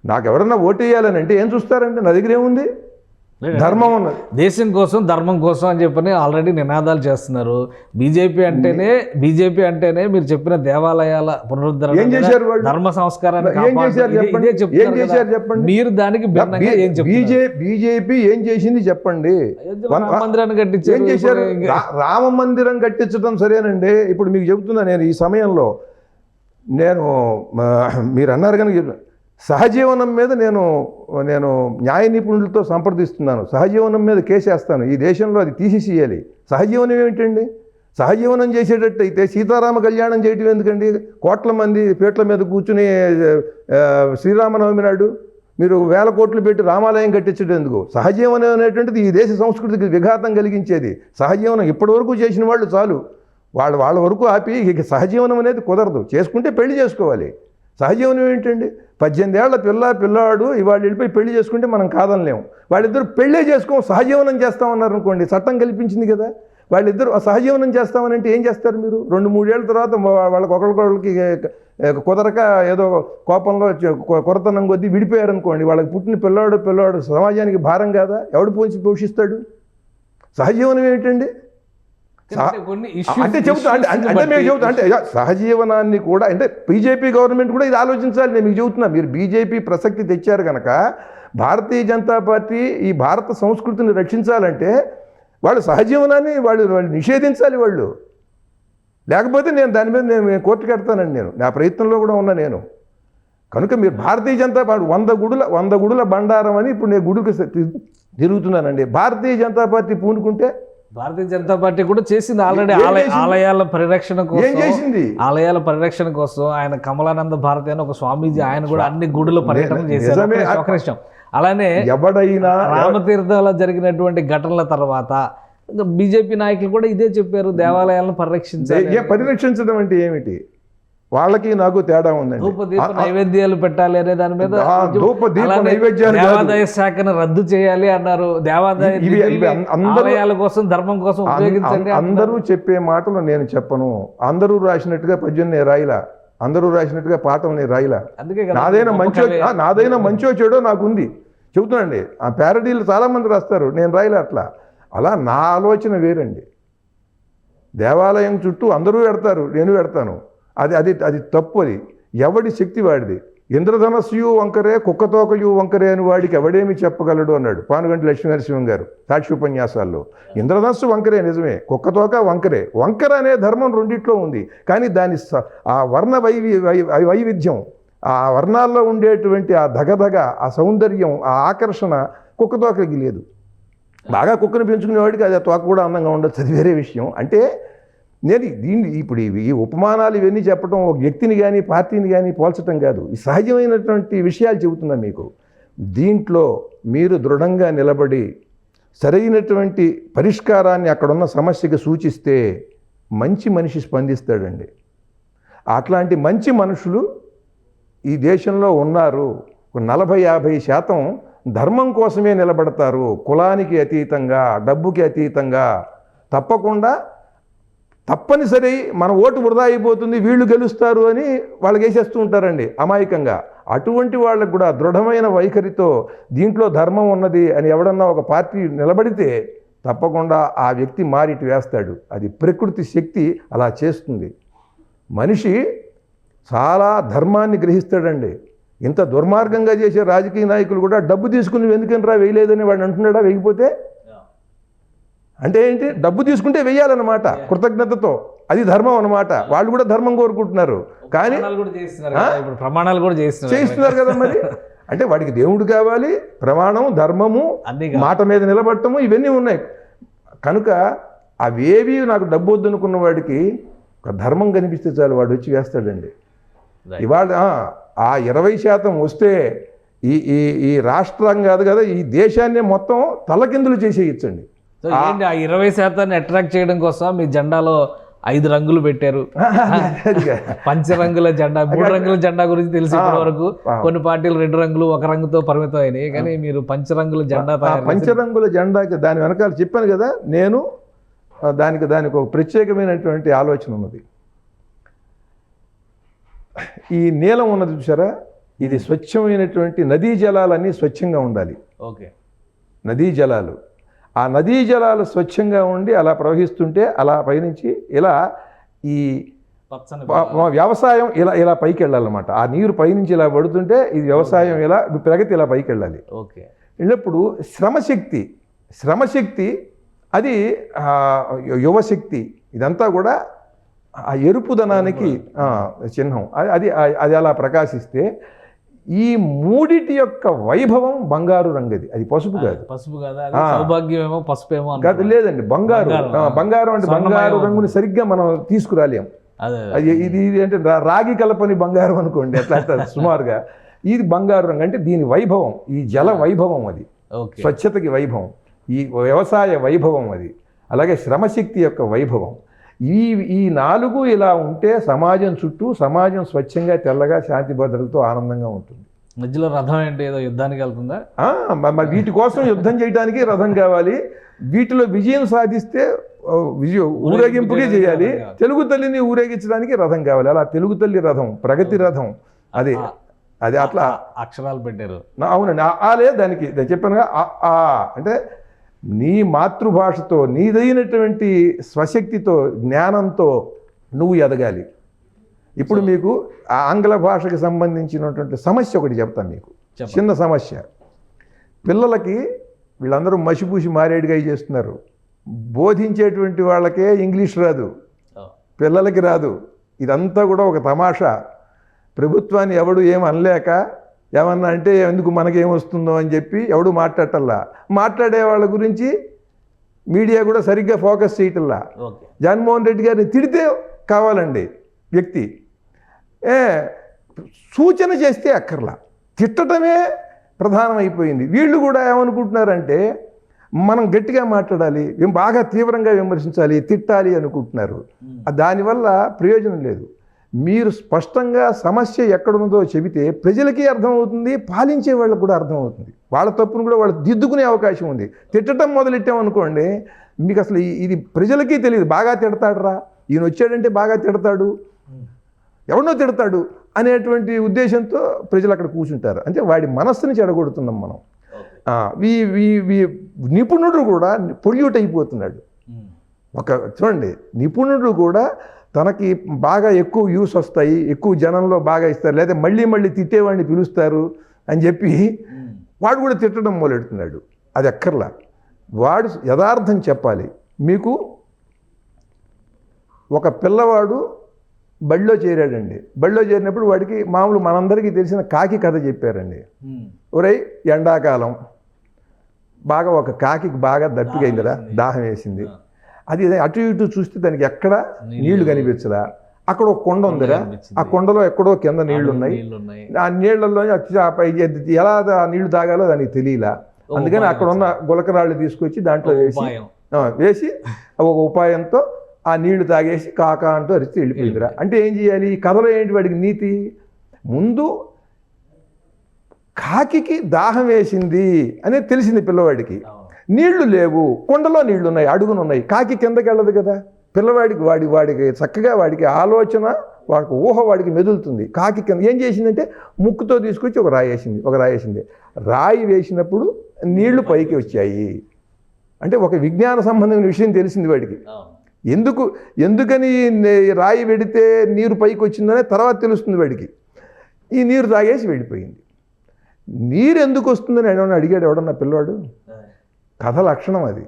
నాకు ఎవరన్నా ఓటు వేయాలని అంటే ఏం చూస్తారండి? నా దగ్గర ఏముంది? ధర్మం ఉన్నది. దేశం కోసం ధర్మం కోసం అని చెప్పని ఆల్రెడీ నినాదాలు చేస్తున్నారు. బీజేపీ అంటేనే మీరు చెప్పిన దేవాలయాల పునరుద్ధరణ, ఏం చేశారు వాళ్ళు? ధర్మ సంస్కారాన్ని ఏం చేశారు చెప్పండి? ఏం చేశారు చెప్పండి? మీరు దానికి భిన్నంగా ఏం చెప్తున్నారు? బీజేపీ ఏం చేసింది చెప్పండి? రామ మందిరాన్ని ఏం కట్టించారు. చేశారు? రామ మందిరం కట్టించడం సరేనండి. ఇప్పుడు మీకు చెబుతున్నా నేను ఈ సమయంలో మీరు అన్నారు కనుక సహజీవనం మీద నేను న్యాయ నిపుణులతో సంప్రదిస్తున్నాను. సహజీవనం మీద కేసేస్తాను. ఈ దేశంలో అది తీసేసేయాలి. సహజీవనం ఏమిటండి? సహజీవనం చేసేటట్టయితే సీతారామ కళ్యాణం చేయటం ఎందుకండి? కోట్ల మంది పీటల మీద కూర్చుని శ్రీరామనవమి నాడు మీరు వేల కోట్లు పెట్టి రామాలయం కట్టించడం ఎందుకు? సహజీవనం అనేటువంటిది ఈ దేశ సంస్కృతికి విఘాతం కలిగించేది. సహజీవనం ఇప్పటి వరకు చేసిన వాళ్ళు చాలు. వాళ్ళ వరకు ఆపి ఇక సహజీవనం అనేది కుదరదు. చేసుకుంటే పెళ్లి చేసుకోవాలి. సహజీవనం ఏంటండి? 18 ఏళ్ల పిల్లాడు ఇవాళ వెళ్ళిపోయి పెళ్లి చేసుకుంటే మనం కాదనలేము. వాళ్ళిద్దరు పెళ్ళే చేసుకోం, సహజీవనం చేస్తామన్నారు అనుకోండి, చట్టం కల్పించింది కదా. వాళ్ళిద్దరు సహజీవనం చేస్తామని అంటే ఏం చేస్తారు మీరు? 2-3 ఏళ్ళ తర్వాత వాళ్ళకి ఒకరికొకరికి కుదరక ఏదో కోపంలో కొరతనం కొద్దీ విడిపోయారనుకోండి, వాళ్ళకి పుట్టిన పిల్లాడు సమాజానికి భారం కాదా? ఎవడు పోషిస్తాడు? సహజీవనం ఏమిటండి? అంటే చెబుతా అంటే మేము చెబుతా అంటే సహజీవనాన్ని కూడా అంటే బీజేపీ గవర్నమెంట్ కూడా ఇది ఆలోచించాలి. నేను మీకు చెబుతున్నా, మీరు బీజేపీ ప్రసక్తి తెచ్చారు కనుక భారతీయ జనతా పార్టీ ఈ భారత సంస్కృతిని రక్షించాలంటే వాళ్ళు సహజీవనాన్ని వాళ్ళు నిషేధించాలి. వాళ్ళు లేకపోతే నేను దాని మీద నేను కోర్టుకు కడతానండి. నా ప్రయత్నంలో కూడా ఉన్నా నేను. కనుక మీరు భారతీయ జనతా పార్టీ 100 గుడుల బండారం అని ఇప్పుడు నేను గుడికి తిరుగుతున్నానండి. భారతీయ జనతా పార్టీ పూనుకుంటే భారతీయ జనతా పార్టీ కూడా చేసింది ఆల్రెడీ. ఆలయాల పరిరక్షణ కోసం ఆయన కమలానంద భారతి అని ఒక స్వామీజీ, ఆయన కూడా అన్ని గుడుల పర్యటన చేశారు. అలానే ఎవడైనా రామతీర్థంలో జరిగినటువంటి ఘటనల తర్వాత బీజేపీ నాయకులు కూడా ఇదే చెప్పారు, దేవాలయాలను పరిరక్షించాలి. పరిరక్షించడం అంటే ఏమిటి? వాళ్ళకి నాకు తేడా ఉందండి. ధూపదీప నైవేద్యాలు పెట్టాలి అనే దాని మీద దేవాదాయ శాఖను రద్దు చేయాలి అన్నారు. దేవాదాయాల కోసం ధర్మం కోసం ఉపయోగించండి. అందరూ చెప్పే మాటలు నేను చెప్పను. అందరూ రాసినట్టుగా పద్యం నేను రాయిలా, అందరూ రాసినట్టుగా పాటలు నేను రాయిలా. అందుకే నాదైనా మంచో చెడో నాకుంది చెబుతున్నాండి. ఆ ప్యారడీలు చాలామంది రాస్తారు, నేను రాయిలా. అలా నా ఆలోచన వేరండి. దేవాలయం చుట్టూ అందరూ పెడతారు, నేను పెడతాను. అది తప్పు. అది ఎవడి శక్తి వాడిది. ఇంద్రధనస్సు వంకరే కుక్కతోకయు వంకరే అని వాడికి ఎవడేమి చెప్పగలడు అన్నాడు పానుగంటి లక్ష్మీనరసింహం గారు సాక్షి ఉపన్యాసాల్లో. ఇంద్రధనస్సు వంకరే నిజమే, కుక్కతోక వంకరే. వంకర అనే ధర్మం రెండిట్లో ఉంది. కానీ దాని ఆ వర్ణ వైవిధ్యం, ఆ వర్ణాల్లో ఉండేటువంటి ఆ దగదగ, ఆ సౌందర్యం, ఆ ఆకర్షణ కుక్కతోకకి లేదు. బాగా కుక్కను పెంచుకునే వాడికి అది ఆ తోక కూడా అందంగా ఉండొచ్చు, అది వేరే విషయం. అంటే నేను ఇప్పుడు ఈ ఉపమానాలు ఇవన్నీ చెప్పడం ఒక వ్యక్తిని కానీ పార్టీని కానీ పోల్చడం కాదు, ఈ సహజమైనటువంటి విషయాలు చెబుతున్నా మీకు. దీంట్లో మీరు దృఢంగా నిలబడి సరైనటువంటి పరిష్కారాన్ని అక్కడున్న సమస్యకి సూచిస్తే మంచి మనిషి స్పందిస్తాడండి. అట్లాంటి మంచి మనుషులు ఈ దేశంలో ఉన్నారు. 40-50% ధర్మం కోసమే నిలబడతారు, కులానికి అతీతంగా, డబ్బుకి అతీతంగా. తప్పనిసరి మన ఓటు వృధా అయిపోతుంది, వీళ్ళు గెలుస్తారు అని వాళ్ళకి వేసేస్తూ ఉంటారండి అమాయకంగా. అటువంటి వాళ్ళకు కూడా దృఢమైన వైఖరితో దీంట్లో ధర్మం ఉన్నది అని ఎవడన్నా ఒక పార్టీ నిలబడితే తప్పకుండా ఆ వ్యక్తి మారిటి వేస్తాడు. అది ప్రకృతి శక్తి అలా చేస్తుంది. మనిషి చాలా ధర్మాన్ని గ్రహిస్తాడండి. ఇంత దుర్మార్గంగా చేసే రాజకీయ నాయకులు కూడా డబ్బు తీసుకుని ఎందుకని వేయలేదని వాడిని అంటున్నాడా? వేయకపోతే అంటే ఏంటి? డబ్బు తీసుకుంటే వెయ్యాలన్నమాట కృతజ్ఞతతో. అది ధర్మం అన్నమాట. వాళ్ళు కూడా ధర్మం కోరుకుంటున్నారు, కానీ ప్రమాణాలు కూడా చేయిస్తున్నారు కదా మరి. అంటే వాడికి దేవుడు కావాలి, ప్రమాణం, ధర్మము, మాట మీద నిలబడటము, ఇవన్నీ ఉన్నాయి. కనుక అవేవి నాకు డబ్బు వద్దనుకున్న వాడికి ఒక ధర్మం కనిపిస్తే చాలు, వాడు వచ్చి వేస్తాడండి. ఇవాళ ఆ 20% వస్తే ఈ రాష్ట్రం కాదు కదా, ఈ దేశాన్ని మొత్తం తలకిందులు చేసేయచ్చండి. ఏంటి ఆ 20% అట్రాక్ట్ చేయడం కోసం మీ జెండాలో 5 రంగులు పెట్టారు. పంచరంగుల జెండా, 3 రంగుల జెండా గురించి తెలిసి ఇప్పటి వరకు కొన్ని పార్టీలు 2 రంగులు 1 రంగుతో పరిమితం అయినాయి. కానీ మీరు పంచరంగుల జెండా, పంచరంగుల జెండాకి దాని వెనకాల చెప్పాను కదా నేను, దానికి ఒక ప్రత్యేకమైనటువంటి ఆలోచన ఉన్నది. ఈ నీలం ఉన్నది చూసారా, ఇది స్వచ్ఛమైనటువంటి నదీ జలాలన్నీ స్వచ్ఛంగా ఉండాలి. ఓకే. నదీ జలాలు, ఆ నదీ జలాలు స్వచ్ఛంగా ఉండి అలా ప్రవహిస్తుంటే అలా పైనుంచి ఇలా ఈ పచ్చని వ్యవసాయం ఇలా ఇలా పైకి వెళ్ళాలన్నమాట. ఆ నీరు పైనుంచి ఇలా పడుతుంటే ఇది వ్యవసాయం ఇలా ప్రగతి ఇలా పైకి వెళ్ళాలి. ఓకే. వెళ్ళినప్పుడు శ్రమశక్తి అది యువశక్తి, ఇదంతా కూడా ఆ ఎరుపుదనానికి చిహ్నం. అది అది అలా ప్రకాశిస్తే ఈ మూడిటి యొక్క వైభవం బంగారు రంగది, అది పసుపు కాదు. పసుపు కాదు, సౌభాగ్యమేమో పసుపేమో కాదు, లేదండి, బంగారు. బంగారం అంటే బంగారు రంగుని సరిగ్గా మనం తీసుకురాలేం. అది ఇది అంటే రాగి కలపని బంగారం అనుకోండి, అట్లా సుమారుగా. ఇది బంగారు రంగు అంటే దీని వైభవం, ఈ జల వైభవం, అది స్వచ్ఛతకి వైభవం, ఈ వ్యవసాయ వైభవం, అది అలాగే శ్రమశక్తి యొక్క వైభవం. ఈ నాలుగు ఇలా ఉంటే సమాజం చుట్టూ సమాజం స్వచ్ఛంగా తెల్లగా శాంతి భద్రతలతో ఆనందంగా ఉంటుంది. మధ్యలో రథం ఏంటి, ఏదో యుద్ధానికి వెళ్తుందా? వీటి కోసం యుద్ధం చేయడానికి రథం కావాలి. వీటిలో విజయం సాధిస్తే ఊరేగింపుగా చేయాలి. తెలుగు తల్లిని ఊరేగించడానికి రథం కావాలి. అలా తెలుగు తల్లి రథం, ప్రగతి రథం, అది అది అట్లా అక్షరాలు పెట్టారు. అవునండి, దానికి చెప్పానుగా, అంటే నీ మాతృభాషతో నీదైనటువంటి స్వశక్తితో జ్ఞానంతో నువ్వు ఎదగాలి. ఇప్పుడు మీకు ఆంగ్ల భాషకి సంబంధించినటువంటి సమస్య ఒకటి చెప్తాను మీకు, చిన్న సమస్య. పిల్లలకి వీళ్ళందరూ మసిపూసి మారేడుగా చేస్తున్నారు. బోధించేటువంటి వాళ్ళకే ఇంగ్లీష్ రాదు, పిల్లలకి రాదు. ఇదంతా కూడా ఒక తమాషా. ప్రభుత్వాన్ని ఎవడు ఏం అనలేక ఏమన్నా అంటే ఎందుకు మనకేమొస్తుందో అని చెప్పి ఎవడు మాట్లాడటల్లా. మాట్లాడే వాళ్ళ గురించి మీడియా కూడా సరిగ్గా ఫోకస్ చేయటల్లా. జగన్మోహన్ రెడ్డి గారిని తిడితే కావాలండి వ్యక్తి, సూచన చేస్తే అక్కర్లా, తిట్టడమే ప్రధానమైపోయింది. వీళ్ళు కూడా ఏమనుకుంటున్నారంటే మనం గట్టిగా మాట్లాడాలి, బాగా తీవ్రంగా విమర్శించాలి, తిట్టాలి అనుకుంటున్నారు. దానివల్ల ప్రయోజనం లేదు. మీరు స్పష్టంగా సమస్య ఎక్కడున్నదో చెబితే ప్రజలకి అర్థమవుతుంది, పాలించే వాళ్ళకు కూడా అర్థమవుతుంది. వాళ్ళ తప్పును కూడా వాళ్ళు దిద్దుకునే అవకాశం ఉంది. తిట్టడం మొదలెట్టామనుకోండి, మీకు అసలు ఇది ప్రజలకి తెలియదు. బాగా తిడతాడురా, ఈయన వచ్చాడంటే బాగా తిడతాడు, ఎవరినో తిడతాడు అనేటువంటి ఉద్దేశంతో ప్రజలు అక్కడ కూర్చుంటారు. అంటే వాడి మనస్సుని చెడగొడుతున్నాం మనం. నిపుణుడు కూడా పొల్యూట్ అయిపోతున్నాడు. చూడండి, నిపుణుడు కూడా తనకి బాగా ఎక్కువ వ్యూస్ వస్తాయి, ఎక్కువ జనంలో బాగా ఇస్తారు, లేదా మళ్ళీ మళ్ళీ తిట్టేవాడిని పిలుస్తారు అని చెప్పి వాడు కూడా తిట్టడం మొదలెడుతున్నాడు. అది అక్కర్లా. వాడు యథార్థం చెప్పాలి. మీకు ఒక పిల్లవాడు బడిలో చేరాడండి. బడిలో చేరినప్పుడు వాడికి మామూలు మనందరికీ తెలిసిన కాకి కథ చెప్పారండి. ఒరేయ్, ఎండాకాలం బాగా ఒక కాకి బాగా దప్పికైందిరా, దాహం వేసింది. అది అటు ఇటు చూస్తే దానికి ఎక్కడ నీళ్లు కనిపించదా. అక్కడ ఒక కొండ ఉందిరా, ఆ కొండలో ఎక్కడో కింద నీళ్లు ఉన్నాయి. ఆ నీళ్లలో ఎలా ఆ నీళ్లు తాగాలో దానికి తెలియలా. అందుకని అక్కడ ఉన్న గులకరాళ్ళు తీసుకొచ్చి దాంట్లో వేసి ఒక ఉపాయంతో ఆ నీళ్లు తాగేసి కాకా అంటూ అరిచి వెళ్ళిపోయిందిరా. అంటే ఏం చేయాలి? ఈ కథలో ఏంటి వాడికి నీతి? ముందు కాకికి దాహం వేసింది అనేది తెలిసింది పిల్లవాడికి. నీళ్లు లేవు, కొండలో నీళ్లు ఉన్నాయి, అడుగునున్నాయి, కాకి కిందకి వెళ్ళదు కదా. పిల్లవాడికి వాడికి చక్కగా వాడికి ఆలోచన, వాడికి ఊహ వాడికి మెదులుతుంది. కాకి కింద ఏం చేసిందంటే ముక్కుతో తీసుకొచ్చి ఒక రాయి వేసింది. రాయి వేసినప్పుడు నీళ్లు పైకి వచ్చాయి. అంటే ఒక విజ్ఞాన సంబంధమైన విషయం తెలిసింది వాడికి. ఎందుకని రాయి వెడితే నీరు పైకి వచ్చిందనే తర్వాత తెలుస్తుంది వాడికి. ఈ నీరు తాగేసి వెళ్ళిపోయింది. నీరు ఎందుకు వస్తుందని ఏమన్నా అడిగాడు ఎవడన్నా పిల్లవాడు? కథ లక్షణం అది,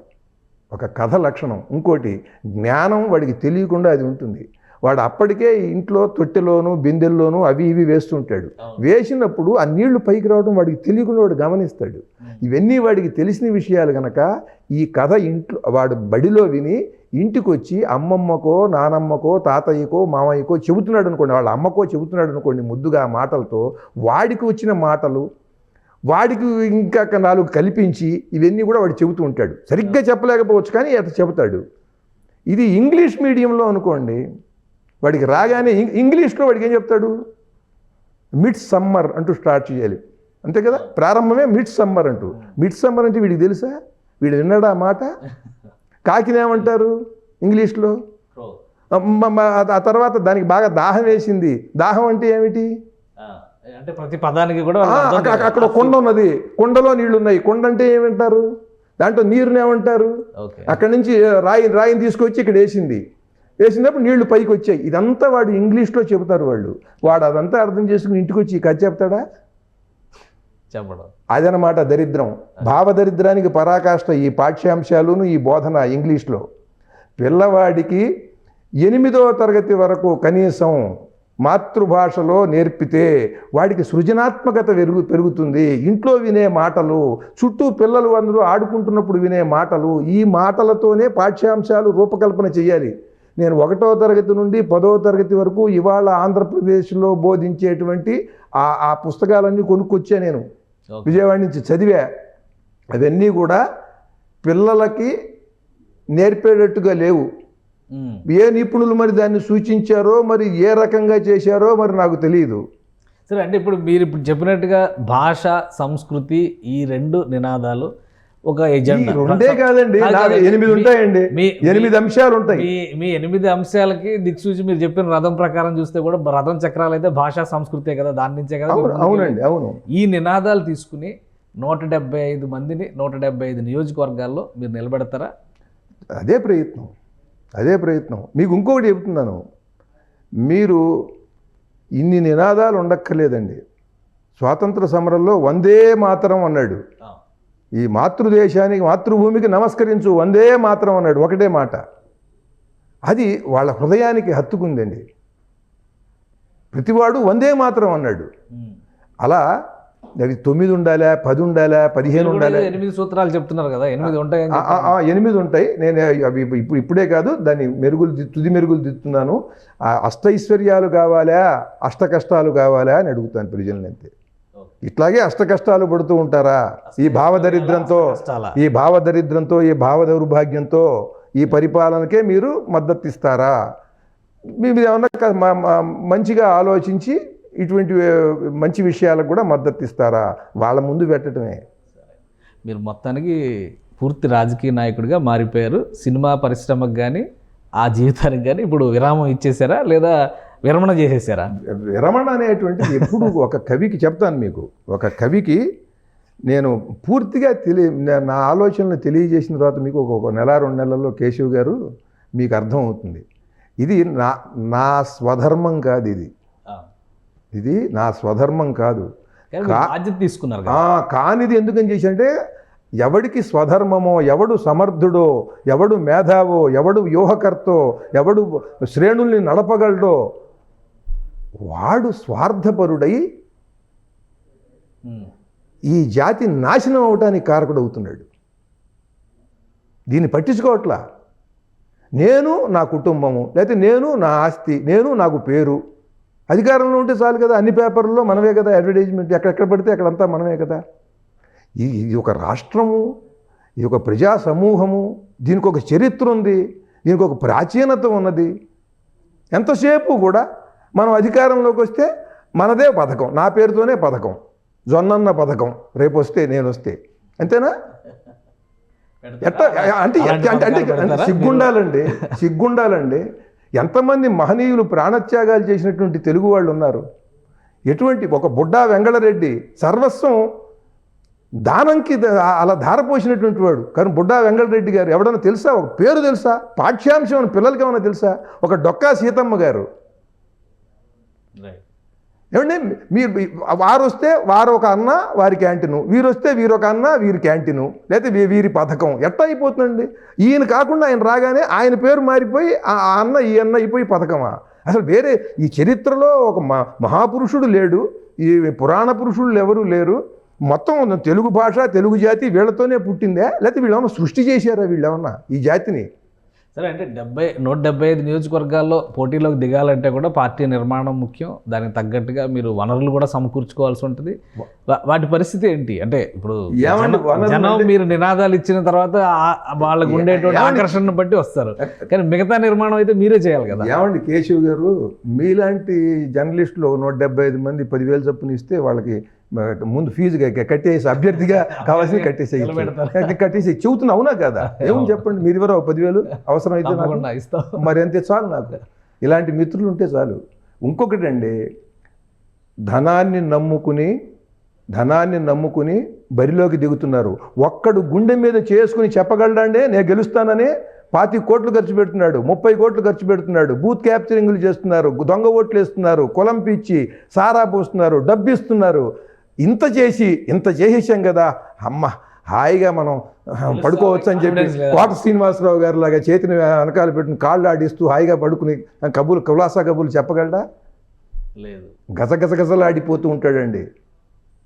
ఒక కథ లక్షణం. ఇంకోటి, జ్ఞానం వాడికి తెలియకుండా అది ఉంటుంది. వాడు అప్పటికే ఇంట్లో తొట్టెలోనూ బిందెల్లోనూ అవి ఇవి వేస్తుంటాడు. వేసినప్పుడు ఆ నీళ్లు పైకి రావడం వాడికి తెలియకుండా వాడు గమనిస్తాడు. ఇవన్నీ వాడికి తెలిసిన విషయాలు కనుక ఈ కథ ఇంట్లో వాడు బడిలో విని ఇంటికి వచ్చి అమ్మమ్మకో నానమ్మకో తాతయ్యకో మామయ్యకో చెబుతున్నాడు అనుకోండి, వాళ్ళ అమ్మకో చెబుతున్నాడు అనుకోండి ముద్దుగా మాటలతో, వాడికి వచ్చిన మాటలు వాడికి ఇంకా 4 కల్పించి ఇవన్నీ కూడా వాడు చెబుతూ ఉంటాడు. సరిగ్గా చెప్పలేకపోవచ్చు కానీ అట్లా చెబుతాడు. ఇది ఇంగ్లీష్ మీడియంలో అనుకోండి, వాడికి రాగానే ఇంగ్లీష్లో వాడికి ఏం చెప్తాడు? మిడ్ సమ్మర్ అంటూ స్టార్ట్ చేయాలి, అంతే కదా. ప్రారంభమే మిడ్ సమ్మర్ అంటూ. మిడ్ సమ్మర్ అంటే వీడికి తెలుసా? వీడు విన్నాడా ఆ మాట? కాకినేమంటారు ఇంగ్లీష్లో? ఆ తర్వాత దానికి బాగా దాహం వేసింది. దాహం అంటే ఏమిటి? అంటే ప్రతి పదానికి కూడా అక్కడ కొండ ఉన్నది, కొండలో నీళ్లు ఉన్నాయి. కొండ అంటే ఏమంటారు? దాంట్లో నీరుని ఏమంటారు? అక్కడి నుంచి రాయిని తీసుకొచ్చి ఇక్కడ వేసినప్పుడు నీళ్లు పైకి వచ్చాయి. ఇదంతా వాడు ఇంగ్లీష్లో చెబుతారు వాడు అదంతా అర్థం చేసుకుని ఇంటికి వచ్చి కథ చెప్తాడా? చెప్పడం. అదనమాట దరిద్రం. భావదరిద్రానికి పరాకాష్ట ఈ పాఠ్యాంశాలును ఈ బోధన ఇంగ్లీష్లో. పిల్లవాడికి 8వ తరగతి వరకు కనీసం మాతృభాషలో నేర్పితే వాడికి సృజనాత్మకత పెరుగుతుంది. ఇంట్లో వినే మాటలు, చుట్టూ పిల్లలు అందరూ ఆడుకుంటున్నప్పుడు వినే మాటలు, ఈ మాటలతోనే పాఠ్యాంశాలు రూపకల్పన చేయాలి. నేను 1వ తరగతి నుండి 10వ తరగతి వరకు ఇవాళ ఆంధ్రప్రదేశ్లో బోధించేటువంటి ఆ పుస్తకాలన్నీ కొనుక్కొచ్చా. నేను విజయవాడ నుంచి చదివా. అవన్నీ కూడా పిల్లలకి నేర్పేటట్టుగా లేవు. ఏ నిపుణులు మరి దాన్ని సూచించారో, మరి ఏ రకంగా చేశారో మరి నాకు తెలియదు. సరే, అంటే మీరు చెప్పినట్టుగా భాష, సంస్కృతి ఈ 2 నినాదాలు ఒక ఎజెండా. 2 కాదండి, 8 ఉంటాయండి. 8 అంశాలు ఉంటాయి. మీ 8 అంశాలకి దిక్సూచి మీరు చెప్పిన రథం ప్రకారం చూస్తే కూడా రథం చక్రాలు అయితే భాషా సంస్కృతే కదా, దాని నుంచే కదా. అవునండి, అవును. ఈ నినాదాలు తీసుకుని 175 మందిని 175 నియోజకవర్గాల్లో మీరు నిలబెడతారా? అదే ప్రయత్నం. మీకు ఇంకొకటి చెబుతున్నాను, మీరు ఇన్ని నినాదాలు ఉండక్కర్లేదండి. స్వాతంత్ర సమరంలో వందే మాతరం అన్నాడు. ఈ మాతృదేశానికి, మాతృభూమికి నమస్కరించు, వందే మాతరం అన్నాడు. ఒకటే మాట. అది వాళ్ళ హృదయానికి హత్తుకుందండి. ప్రతివాడు వందే మాతరం అన్నాడు. అలా అవి 9 ఉండాలా, 10 ఉండాలా, 15 ఉండాలా? 8 సూత్రాలు చెప్తున్నారు కదా, 8 ఉంటాయి. 8 ఉంటాయి. నేను అవి ఇప్పుడే కాదు, దాన్ని తుది మెరుగులు దిద్దుతున్నాను. అష్టైశ్వర్యాలు కావాలా, అష్ట కష్టాలు కావాలా అని అడుగుతాను ప్రజల్ని. అంతే. ఇట్లాగే అష్ట కష్టాలు పడుతూ ఉంటారా? ఈ భావదరిద్రంతో, ఈ భావ దౌర్భాగ్యంతో ఈ పరిపాలనకే మీరు మద్దతు ఇస్తారా? మీరు ఏమన్నా మంచిగా ఆలోచించి ఇటువంటి మంచి విషయాలకు కూడా మద్దతు ఇస్తారా? వాళ్ళ ముందు పెట్టడమే. మీరు మొత్తానికి పూర్తి రాజకీయ నాయకుడిగా మారిపోయారు. సినిమా పరిశ్రమకు కానీ ఆ జీవితానికి కానీ ఇప్పుడు విరామం ఇచ్చేసారా, లేదా విరమణ చేసేసారా? విరమణ అనేటువంటిది ఎప్పుడు ఒక కవికి చెప్తాను. మీకు ఒక కవికి నేను పూర్తిగా నా ఆలోచనలు తెలియజేసిన తర్వాత మీకు ఒక 1-2 నెలల్లో కేశవ్ గారు మీకు అర్థమవుతుంది. ఇది నా స్వధర్మం కాదు. ఇది నా స్వధర్మం కాదు. బాధ్యత తీసుకున్నారు. కానిది ఎందుకని చేశానంటే, ఎవడికి స్వధర్మమో, ఎవడు సమర్థుడో, ఎవడు మేధావో, ఎవడు వ్యూహకర్తో, ఎవడు శ్రేణుల్ని నడపగలడో వాడు స్వార్థపరుడై ఈ జాతి నాశనం అవడానికి కారకుడవుతున్నాడు. దీన్ని పట్టించుకోవట్లా. నేను, నా కుటుంబము, లేకపోతే నేను, నా ఆస్తి, నేను, నాకు పేరు, అధికారంలో ఉంటే చాలు కదా. అన్ని పేపర్లలో మనమే కదా అడ్వర్టైజ్మెంట్, ఎక్కడెక్కడ పడితే అక్కడంతా మనమే కదా. ఇది ఒక రాష్ట్రము, ఇది ఒక ప్రజా సమూహము, దీనికి ఒక చరిత్ర ఉంది, దీనికి ఒక ప్రాచీనత ఉన్నది. ఎంతసేపు కూడా మనం అధికారంలోకి వస్తే మనదే పథకం, నా పేరుతోనే పథకం, జొన్నన్న పథకం, రేపు వస్తే నేను వస్తే, అంతేనా? అంటే సిగ్గుండాలండి. ఎంతమంది మహనీయులు ప్రాణత్యాగాలు చేసినటువంటి తెలుగు వాళ్ళు ఉన్నారు. ఎటువంటి ఒక బుడ్డా వెంగళరెడ్డి సర్వస్వం దానంకి అలా ధారపోసినటువంటి వాడు. కానీ బుడ్డా వెంగళరెడ్డి గారు ఎవడన్నా తెలుసా? ఒక పేరు తెలుసా? పాఠ్యాంశం పిల్లలకి ఏమన్నా తెలుసా? ఒక డొక్కా సీతమ్మ గారు. ఏమండి, మీరు వారు వస్తే వారు ఒక అన్న, వారి క్యాంటీను, వీరు వస్తే వీరొక అన్న, వీరి క్యాంటీను, లేకపోతే వీరి పథకం. ఎట్లా అయిపోతుందండి? ఈయన కాకుండా ఆయన రాగానే ఆయన పేరు మారిపోయి ఆ అన్న ఈ అన్న అయిపోయి పథకమా? అసలు వేరే ఈ చరిత్రలో ఒక మహాపురుషుడు లేడు, ఈ పురాణ పురుషులు ఎవరు లేరు. మొత్తం తెలుగు భాష, తెలుగు జాతి వీళ్ళతోనే పుట్టిందే, లేకపోతే వీళ్ళేమన్నా సృష్టి చేశారా వీళ్ళేమన్నా ఈ జాతిని? సరే, అంటే 175 నియోజకవర్గాల్లో పోటీలోకి దిగాలంటే కూడా పార్టీ నిర్మాణం ముఖ్యం. దానికి తగ్గట్టుగా మీరు వనరులు కూడా సమకూర్చుకోవాల్సి ఉంటుంది. వాటి పరిస్థితి ఏంటి? అంటే ఇప్పుడు జనం మీరు నినాదాలు ఇచ్చిన తర్వాత వాళ్ళకు ఉండేటువంటి ఆకర్షణను బట్టి వస్తారు, కానీ మిగతా నిర్మాణం అయితే మీరే చేయాలి కదా. ఏమండి కేశవ్ గారు, మీలాంటి జర్నలిస్టులు 175 మంది 10,000 చొప్పున ఇస్తే వాళ్ళకి ముందు ఫీజు కట్టేసి, అభ్యర్థిగా కావాల్సింది కట్టేసి చెబుతున్నా, అవునా కదా? ఏమని చెప్పండి, మీరు ఎవరో 10,000 అవసరం అయితే మరి అంతే చాలు. నాకు ఇలాంటి మిత్రులు ఉంటే చాలు. ఇంకొకటి అండి, ధనాన్ని నమ్ముకుని బరిలోకి దిగుతున్నారు. ఒక్కడు గుండె మీద చేసుకుని చెప్పగలడండి నేను గెలుస్తానని. 25 కోట్లు ఖర్చు పెడుతున్నాడు, 30 కోట్లు ఖర్చు పెడుతున్నాడు, బూత్ క్యాప్చరింగ్లు చేస్తున్నారు, దొంగ ఓట్లు వేస్తున్నారు, కులం పిచ్చి సారా పోస్తున్నారు, డబ్బిస్తున్నారు. ఇంత చేసేసాం కదా, అమ్మ హాయిగా మనం పడుకోవచ్చు అని చెప్పి కోట శ్రీనివాసరావు గారి లాగా చేతిని వెనకాల పెట్టుకుని కాళ్ళు ఆడిస్తూ హాయిగా పడుకుని కులాసా కబుర్లు చెప్పగలడా? లేదు. గజగజలాడిపోతూ ఉంటాడండి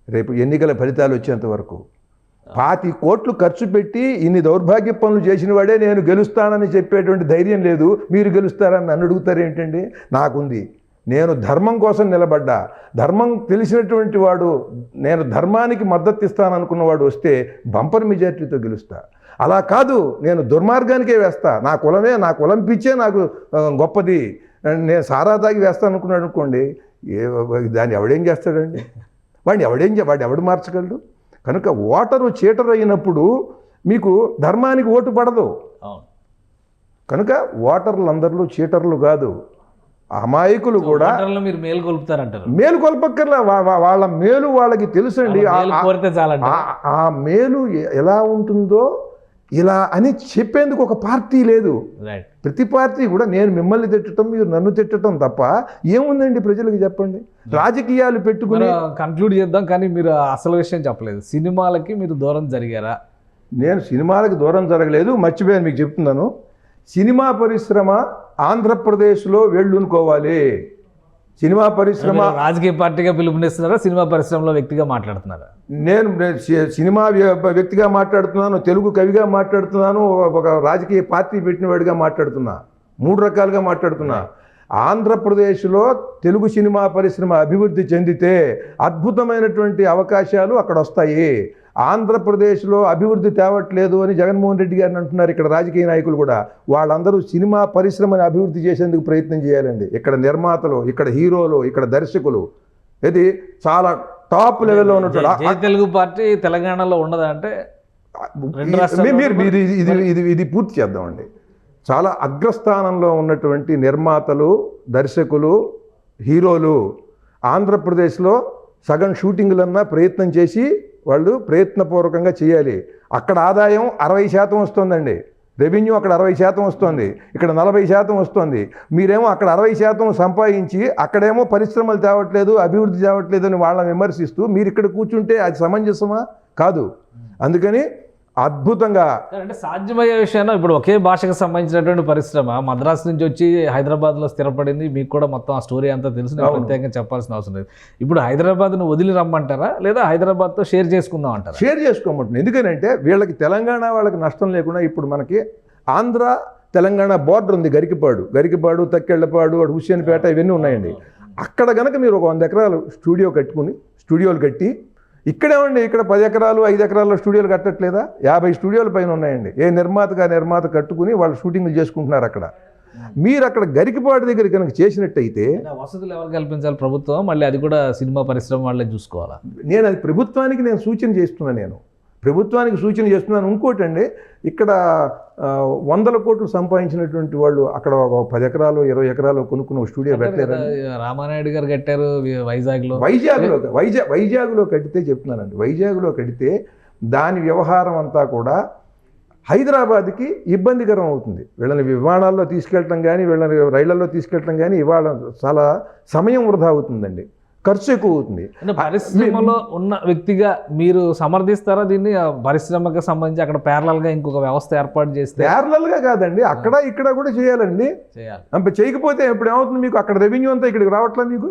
రేపు ఎన్నికల ఫలితాలు వచ్చేంత వరకు. 25 కోట్లు ఖర్చు పెట్టి ఇన్ని దౌర్భాగ్య పనులు చేసిన వాడే నేను గెలుస్తానని చెప్పేటువంటి ధైర్యం లేదు. మీరు గెలుస్తారని నన్ను అడుగుతారు ఏంటండి? నాకుంది. నేను ధర్మం కోసం నిలబడ్డా. ధర్మం తెలిసినటువంటి వాడు, నేను ధర్మానికి మద్దతు ఇస్తాననుకున్నవాడు వస్తే బంపర్ మెజార్టీతో గెలుస్తా. అలా కాదు, నేను దుర్మార్గానికే వేస్తా, నా కులం పిచ్చే నాకు గొప్పది, నేను సారా తాగి వేస్తాను అనుకున్నాడు అనుకోండి, దాన్ని ఎవడేం చేస్తాడండి? వాడు ఎవడు మార్చగలడు? కనుక ఓటరు చీటర్ అయినప్పుడు మీకు ధర్మానికి ఓటు పడదు. కనుక ఓటర్లందరూ చీటర్లు కాదు, అమాయకులు కూడా. మీరు మేలు కొలుపుతారంటారు. మేలు కొలపక్కర్లా, వాళ్ళ మేలు వాళ్ళకి తెలుసండి. ఆ మేలు ఎలా ఉంటుందో ఇలా అని చెప్పేందుకు ఒక పార్టీ లేదు. ప్రతి పార్టీ కూడా నేను మిమ్మల్ని తిట్టడం, మీరు నన్ను తిట్టడం తప్ప ఏముందండి ప్రజలకు చెప్పండి? రాజకీయాలు పెట్టుకుని కన్క్లూడ్ చేద్దాం, కానీ మీరు అసలు విషయం చెప్పలేదు. సినిమాలకి మీరు దూరం జరిగారా? నేను సినిమాలకు దూరం జరగలేదు, మర్చిపోయాను మీకు చెప్తున్నాను. సినిమా పరిశ్రమ ఆంధ్రప్రదేశ్లో వెళ్ళునుకోవాలి. సినిమా పరిశ్రమ రాజకీయ పార్టీగా పిలుపునిస్తున్నారా, సినిమా పరిశ్రమలో వ్యక్తిగా మాట్లాడుతున్నారా? నేను సినిమా వ్యక్తిగా మాట్లాడుతున్నాను, తెలుగు కవిగా మాట్లాడుతున్నాను, ఒక రాజకీయ పార్టీ పెట్టినవాడిగా మాట్లాడుతున్నా. 3 రకాలుగా మాట్లాడుతున్నా. ఆంధ్రప్రదేశ్లో తెలుగు సినిమా పరిశ్రమ అభివృద్ధి చెందితే అద్భుతమైనటువంటి అవకాశాలు అక్కడ వస్తాయి. ఆంధ్రప్రదేశ్లో అభివృద్ధి తేవట్లేదు అని జగన్మోహన్ రెడ్డి గారిని అంటున్నారు ఇక్కడ రాజకీయ నాయకులు కూడా. వాళ్ళందరూ సినిమా పరిశ్రమని అభివృద్ధి చేసేందుకు ప్రయత్నం చేయాలండి. ఇక్కడ నిర్మాతలు, ఇక్కడ హీరోలు, ఇక్కడ దర్శకులు, ఇది చాలా టాప్ లెవెల్లో ఉన్నట్టు. తెలుగు పార్టీ తెలంగాణలో ఉండదా అంటే ఇది పూర్తి చేద్దామండి. చాలా అగ్రస్థానంలో ఉన్నటువంటి నిర్మాతలు, దర్శకులు, హీరోలు ఆంధ్రప్రదేశ్లో సగం షూటింగ్లన్నా ప్రయత్నం చేసి వాళ్ళు ప్రయత్నపూర్వకంగా చేయాలి. అక్కడ ఆదాయం 60% వస్తుందండి, రెవెన్యూ అక్కడ 60% వస్తుంది, ఇక్కడ 40% వస్తుంది. మీరేమో అక్కడ 60% సంపాదించి అక్కడేమో పరిశ్రమలు తేవట్లేదు, అభివృద్ధి తేవట్లేదు అని వాళ్ళని విమర్శిస్తూ మీరు ఇక్కడ కూర్చుంటే అది సమంజసమా? కాదు. అందుకని అద్భుతంగా అంటే సాధ్యమయ్యే విషయాన్ని ఇప్పుడు ఒకే భాషకు సంబంధించినటువంటి పరిశ్రమ మద్రాసు నుంచి వచ్చి హైదరాబాద్లో స్థిరపడింది. మీకు కూడా మొత్తం ఆ స్టోరీ అంతా తెలుసు, నేను ప్రత్యేకంగా చెప్పాల్సిన అవసరం లేదు. ఇప్పుడు హైదరాబాద్ను వదిలి రమ్మంటారా, లేదా హైదరాబాద్తో షేర్ చేసుకుందాం అంటారా? షేర్ చేసుకోమంటున్నాను. ఎందుకనంటే వీళ్ళకి తెలంగాణ వాళ్ళకి నష్టం లేకుండా ఇప్పుడు మనకి ఆంధ్ర తెలంగాణ బోర్డర్ ఉంది. గరికిపాడు, తక్కెళ్ళపాడు, హుస్సేన్పేట ఇవన్నీ ఉన్నాయండి. అక్కడ కనుక మీరు ఒక 100 ఎకరాలు స్టూడియోలు కట్టి, ఇక్కడేమండి ఇక్కడ 10 ఎకరాలు 5 ఎకరాల్లో స్టూడియోలు కట్టట్లేదా? 50 స్టూడియోల పైన ఉన్నాయండి. ఏ నిర్మాత కట్టుకుని వాళ్ళు షూటింగ్లు చేసుకుంటున్నారు అక్కడ. మీరు అక్కడ గరికిపాడు దగ్గర కనుక చేసినట్టయితే వసతులు ఎవరు కల్పించాలి? ప్రభుత్వం, మళ్ళీ అది కూడా సినిమా పరిశ్రమ వాళ్ళే చూసుకోవాలా? నేను అది ప్రభుత్వానికి సూచన చేస్తున్నాను. ఇంకోటి అండి, ఇక్కడ 100 కోట్లు సంపాదించినటువంటి వాళ్ళు అక్కడ ఒక 10 ఎకరాలు 20 ఎకరాలు కొనుక్కున్న స్టూడియో పెట్టలేరు. రామానాయుడు గారు కట్టారు వైజాగ్లో కడితే చెప్తున్నానండి. వైజాగ్లో కడితే దాని వ్యవహారం అంతా కూడా హైదరాబాద్కి ఇబ్బందికరం అవుతుంది. వీళ్ళని విమానాల్లో తీసుకెళ్ళటం కానీ, వీళ్ళని రైళ్లలో తీసుకెళ్ళటం కానీ ఇవాళ చాలా సమయం వృధా అవుతుందండి, ఖర్చు ఎక్కువ అవుతుంది. పరిశ్రమలో ఉన్న వ్యక్తిగా మీరు సమర్థిస్తారా దీన్ని? పరిశ్రమకు సంబంధించి అక్కడ ప్యారలల్గా ఇంకొక వ్యవస్థ ఏర్పాటు చేస్తే? ప్యారలల్గా కాదండి, అక్కడ ఇక్కడ కూడా చేయాలండి. చేయకపోతే ఇప్పుడు ఏమవుతుంది, మీకు అక్కడ రెవెన్యూ అంతా ఇక్కడికి రావట్లేదు.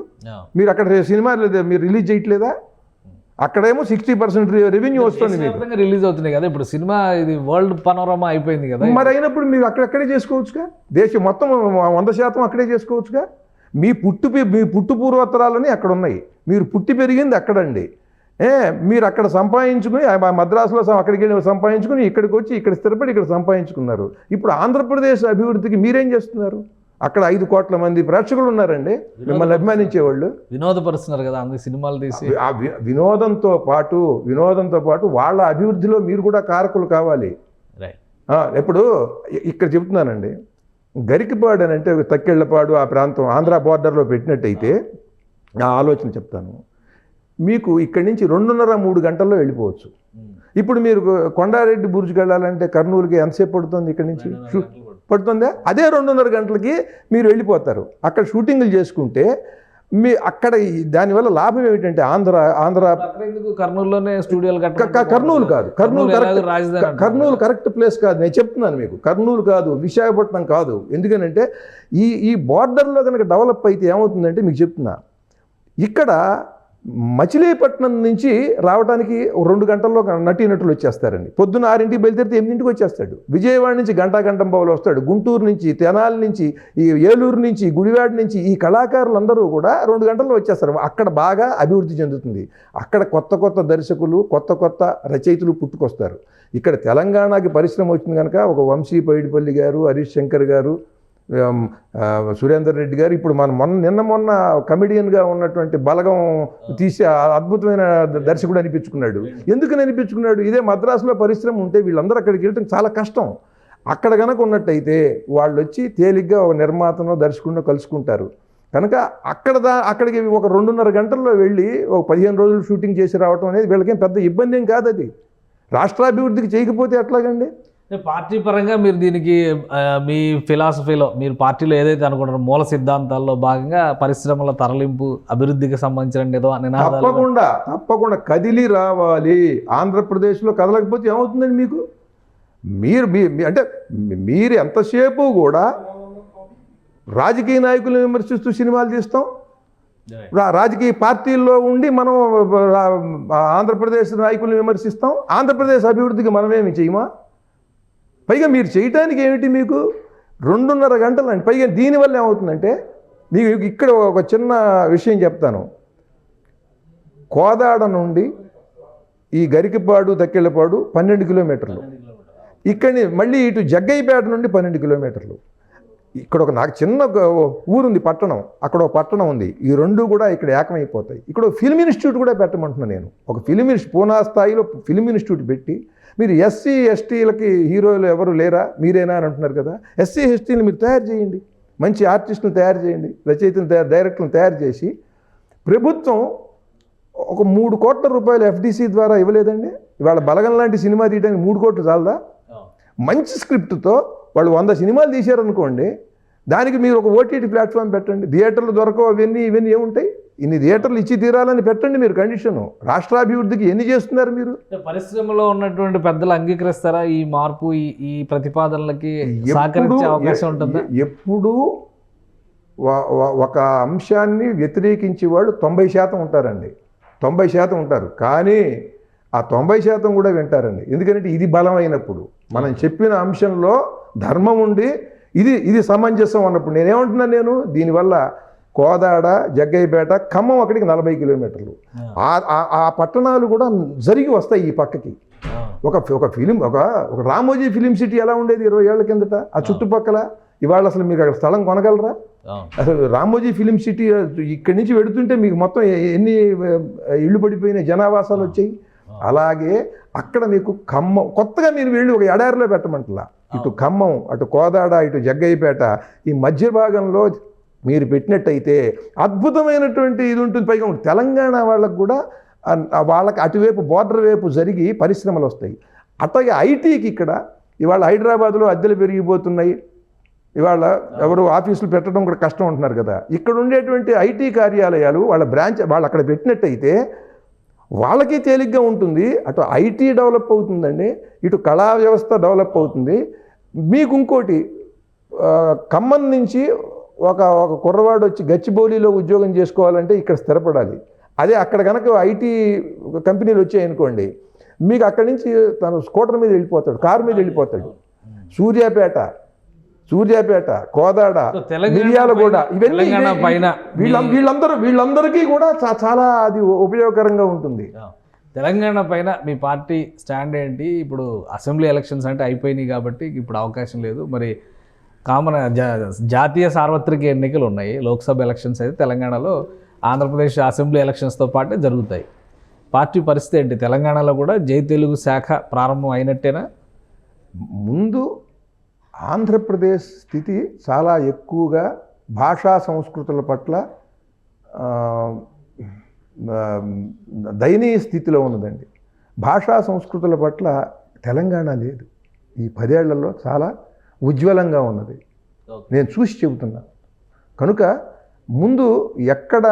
మీరు అక్కడ సినిమా మీరు రిలీజ్ చేయట్లేదా? అక్కడేమో 60% రెవెన్యూ వస్తుంది, మీకు రిలీజ్ అవుతున్నాయి కదా. ఇప్పుడు సినిమా ఇది వరల్డ్ పనోరమా అయిపోయింది కదా. మరి అయినప్పుడు మీరు అక్కడక్కడే చేసుకోవచ్చుగా. దేశం మొత్తం 100% అక్కడే చేసుకోవచ్చుగా. మీ పుట్టు పూర్వోత్తరాలని అక్కడ ఉన్నాయి, మీరు పుట్టి పెరిగింది అక్కడండి. మీరు అక్కడ సంపాదించుకుని మద్రాసులో అక్కడికి వెళ్ళి సంపాదించుకుని ఇక్కడికి వచ్చి ఇక్కడ స్థిరపడి ఇక్కడ సంపాదించుకున్నారు. ఇప్పుడు ఆంధ్రప్రదేశ్ అభివృద్ధికి మీరేం చేస్తున్నారు? అక్కడ 5 కోట్ల మంది ప్రేక్షకులు ఉన్నారండి మిమ్మల్ని అభిమానించేవాళ్ళు. వినోదపరుస్తున్నారు కదా అందుకు సినిమాలు తీసి. వినోదంతో పాటు వాళ్ళ అభివృద్ధిలో మీరు కూడా కారకులు కావాలి. ఇప్పుడు ఇక్కడ చెప్తున్నానండి, గరికిపాడు అని అంటే తక్కెళ్ళపాడు ఆ ప్రాంతం ఆంధ్ర బోర్డర్లో పెట్టినట్టయితే నా ఆలోచన చెప్తాను. మీకు ఇక్కడి నుంచి 2.5-3 గంటల్లో వెళ్ళిపోవచ్చు. ఇప్పుడు మీరు కొండారెడ్డి బుర్జ్కి వెళ్ళాలంటే కర్నూలుకి ఎంతసేపు పడుతుంది? ఇక్కడి నుంచి పడుతుందా? అదే 2.5 గంటలకి మీరు వెళ్ళిపోతారు. అక్కడ షూటింగ్లు చేసుకుంటే మీ అక్కడ దానివల్ల లాభం ఏమిటంటే ఆంధ్ర కర్నూలులోనే స్టూడియోలు కర్నూలు కాదు, కర్నూలు కరెక్ట్ ప్లేస్ కాదు. నేను చెప్తున్నాను మీకు, కర్నూలు కాదు, విశాఖపట్నం కాదు. ఎందుకనంటే ఈ బార్డర్లో కనుక డెవలప్ అయితే ఏమవుతుందంటే మీకు చెప్తున్నా, ఇక్కడ మచిలీపట్నం నుంచి రావడానికి 2 గంటల్లో నటీనటులు వచ్చేస్తారండి. పొద్దున్న 6ంటికి బయలుదేరితే 8ంటికి వచ్చేస్తాడు. విజయవాడ నుంచి గంటం బావులు వస్తాడు. గుంటూరు నుంచి, తెనాలి నుంచి, ఈ ఏలూరు నుంచి, గుడివాడ నుంచి ఈ కళాకారులందరూ కూడా 2 గంటల్లో వచ్చేస్తారు. అక్కడ బాగా అభివృద్ధి చెందుతుంది. అక్కడ కొత్త దర్శకులు, కొత్త రచయితలు పుట్టుకొస్తారు. ఇక్కడ తెలంగాణకి పరిశ్రమ వచ్చింది కనుక ఒక వంశీ పైడిపల్లి గారు, హరీష్ శంకర్ గారు, సురేందర్ రెడ్డి గారు, ఇప్పుడు నిన్న మొన్న కమెడియన్గా ఉన్నటువంటి బలగం తీసి అద్భుతమైన దర్శకుడు అనిపించుకున్నాడు. ఎందుకని అనిపించుకున్నాడు? ఇదే మద్రాసులో పరిశ్రమ ఉంటే వీళ్ళందరూ అక్కడికి వెళ్ళటం చాలా కష్టం. అక్కడ కనుక ఉన్నట్టయితే వాళ్ళు వచ్చి తేలిగ్గా ఒక నిర్మాతనో దర్శకుడినో కలుసుకుంటారు. కనుక అక్కడికి ఒక 2.5 గంటల్లో వెళ్ళి ఒక 15 రోజులు షూటింగ్ చేసి రావటం అనేది వీళ్ళకేం పెద్ద ఇబ్బంది ఏం కాదు. అది రాష్ట్రాభివృద్ధికి చేయకపోతే ఎట్లాగండి? పార్టీ పరంగా మీరు దీనికి మీ ఫిలాసఫీలో, మీరు పార్టీలో ఏదైతే అనుకుంటారో మూల సిద్ధాంతాల్లో భాగంగా పరిశ్రమల తరలింపు, అభివృద్ధికి సంబంధించిన తప్పకుండా కదిలి రావాలి. ఆంధ్రప్రదేశ్లో కదలకపోతే ఏమవుతుందండి? మీరు అంటే మీరు ఎంతసేపు కూడా రాజకీయ నాయకులను విమర్శిస్తూ సినిమాలు తీస్తాం, రాజకీయ పార్టీల్లో ఉండి మనం ఆంధ్రప్రదేశ్ నాయకులను విమర్శిస్తాం. ఆంధ్రప్రదేశ్ అభివృద్ధికి మనమేమి చేయమా? పైగా మీరు చేయటానికి ఏమిటి? మీకు 2.5 గంటలు అండి. పైగా దీనివల్ల ఏమవుతుందంటే, మీకు ఇక్కడ ఒక చిన్న విషయం చెప్తాను. కోదాడ నుండి ఈ గరికపాడు, తక్కెళ్ళపాడు 12 కిలోమీటర్లు. ఇక్కడి మళ్ళీ ఇటు జగ్గయ్యపేట నుండి 12 కిలోమీటర్లు. ఇక్కడ నాకు చిన్న ఊరుంది, పట్టణం, అక్కడ ఒక పట్టణం ఉంది. ఈ రెండు కూడా ఇక్కడ ఏకమైపోతాయి. ఇక్కడ ఫిల్మ్ ఇన్స్టిట్యూట్ కూడా పెట్టమంటున్నాను నేను. ఒక ఫిల్మ్ పూనా స్థాయిలో ఫిల్మ్ ఇన్స్టిట్యూట్ పెట్టి, మీరు ఎస్సీ ఎస్టీలకి హీరోలు ఎవరు లేరా, మీరేనా అని అంటున్నారు కదా, ఎస్సీ ఎస్టీలు మీరు తయారు చేయండి, మంచి ఆర్టిస్టులు తయారు చేయండి, రచయితలు డైరెక్టర్లను తయారు చేసి, ప్రభుత్వం ఒక 3 కోట్ల రూపాయలు ఎఫ్డిసి ద్వారా ఇవ్వలేదండి? ఇవాళ బలగం లాంటి సినిమా తీయడానికి 3 కోట్లు చాలదా? మంచి స్క్రిప్ట్తో వాళ్ళు 100 సినిమాలు తీశారనుకోండి, దానికి మీరు ఒక ఓటీటీ ప్లాట్ఫామ్ పెట్టండి. థియేటర్లు దొరకవు, ఇవన్నీ ఏముంటాయి? ఇన్ని థియేటర్లు ఇచ్చి తీరాలని పెట్టండి మీరు కండిషను. రాష్ట్రాభివృద్ధికి ఎన్ని చేస్తున్నారు మీరు? పరిశ్రమలో ఉన్నటువంటి పెద్దలు అంగీకరిస్తారా ఈ మార్పు, ఈ ప్రతిపాదనలకి సహకరించే అవకాశం ఉంటుందా? ఎప్పుడు ఒక అంశాన్ని వ్యతిరేకించే వాళ్ళు 90% ఉంటారండి. 90% ఉంటారు. కానీ ఆ 90% కూడా వింటారండి. ఎందుకంటే ఇది బలమైనప్పుడు, మనం చెప్పిన అంశంలో ధర్మం ఉండి ఇది సమంజసం అన్నప్పుడు. నేనేమంటున్నాను, దీనివల్ల కోదాడ, జగ్గయ్యపేట, ఖమ్మం అక్కడికి 40 కిలోమీటర్లు. ఆ పట్టణాలు కూడా జరిగి వస్తాయి ఈ పక్కకి. ఒక ఫిలిం, ఒక రామోజీ ఫిలిం సిటీ ఎలా ఉండేది 20 ఏళ్ల కిందట ఆ చుట్టుపక్కల? ఇవాళ అసలు మీకు అక్కడ స్థలం కొనగలరా? అసలు రామోజీ ఫిలిం సిటీ ఇక్కడి నుంచి వెడుతుంటే మీకు మొత్తం ఎన్ని ఇళ్ళు పడిపోయిన జనావాసాలు వచ్చాయి. అలాగే అక్కడ మీకు ఖమ్మం కొత్తగా మీరు వెళ్ళి ఒక ఎడారిలో పెట్టమంటలా. ఇటు ఖమ్మం, అటు కోదాడ, ఇటు జగ్గయ్యపేట, ఈ మధ్య భాగంలో మీరు పెట్టినట్టయితే అద్భుతమైనటువంటి ఇది ఉంటుంది. పైగా తెలంగాణ వాళ్ళకు కూడా వాళ్ళకి అటువైపు బోర్డర్ వైపు జరిగి పరిశ్రమలు వస్తాయి. అట్లాగే ఐటీకి ఇక్కడ ఇవాళ హైదరాబాద్లో అద్దెలు పెరిగిపోతున్నాయి. ఇవాళ ఎవరు ఆఫీసులు పెట్టడం కూడా కష్టం ఉంటున్నారు కదా. ఇక్కడ ఉండేటువంటి ఐటీ కార్యాలయాలు వాళ్ళు అక్కడ పెట్టినట్టయితే వాళ్ళకి తేలిగ్గా ఉంటుంది. అటు ఐటీ డెవలప్ అవుతుందండి, ఇటు కళా వ్యవస్థ డెవలప్ అవుతుంది. మీకు ఇంకోటి, ఖమ్మం నుంచి ఒక కుర్రవాడు వచ్చి గచ్చిబౌలిలో ఉద్యోగం చేసుకోవాలంటే ఇక్కడ స్థిరపడాలి. అదే అక్కడ కనుక ఐటీ కంపెనీలు వచ్చాయనుకోండి, మీకు అక్కడి నుంచి తను స్కూటర్ మీద వెళ్ళిపోతాడు, కారు మీద వెళ్ళిపోతాడు. సూర్యాపేట, కోదాడ, మిర్యాలగూడ, ఇవన్నీ వీళ్ళందరికీ కూడా చాలా అది ఉపయోగకరంగా ఉంటుంది. తెలంగాణ పైన మీ పార్టీ స్టాండ్ ఏంటి? ఇప్పుడు అసెంబ్లీ ఎలక్షన్స్ అంటే అయిపోయినాయి కాబట్టి ఇప్పుడు అవకాశం లేదు. మరి కామన్ జాతీయ సార్వత్రిక ఎన్నికలు ఉన్నాయి, లోక్సభ ఎలక్షన్స్ అయితే తెలంగాణలో, ఆంధ్రప్రదేశ్ అసెంబ్లీ ఎలక్షన్స్తో పాటే జరుగుతాయి. పార్టీ పరిస్థితి ఏంటి? తెలంగాణలో కూడా జై తెలుగు శాఖ ప్రారంభం అయినట్టేనా? ముందు ఆంధ్రప్రదేశ్ స్థితి చాలా ఎక్కువగా భాషా సంస్కృతుల పట్ల ఆ, ఆ, దయనీయ స్థితిలో ఉన్నదండి. భాషా సంస్కృతుల పట్ల తెలంగాణ లేదు. ఈ 10 ఏళ్లలో చాలా ఉజ్వలంగా ఉన్నది. నేను చూసి చెబుతున్నా. కనుక ముందు ఎక్కడ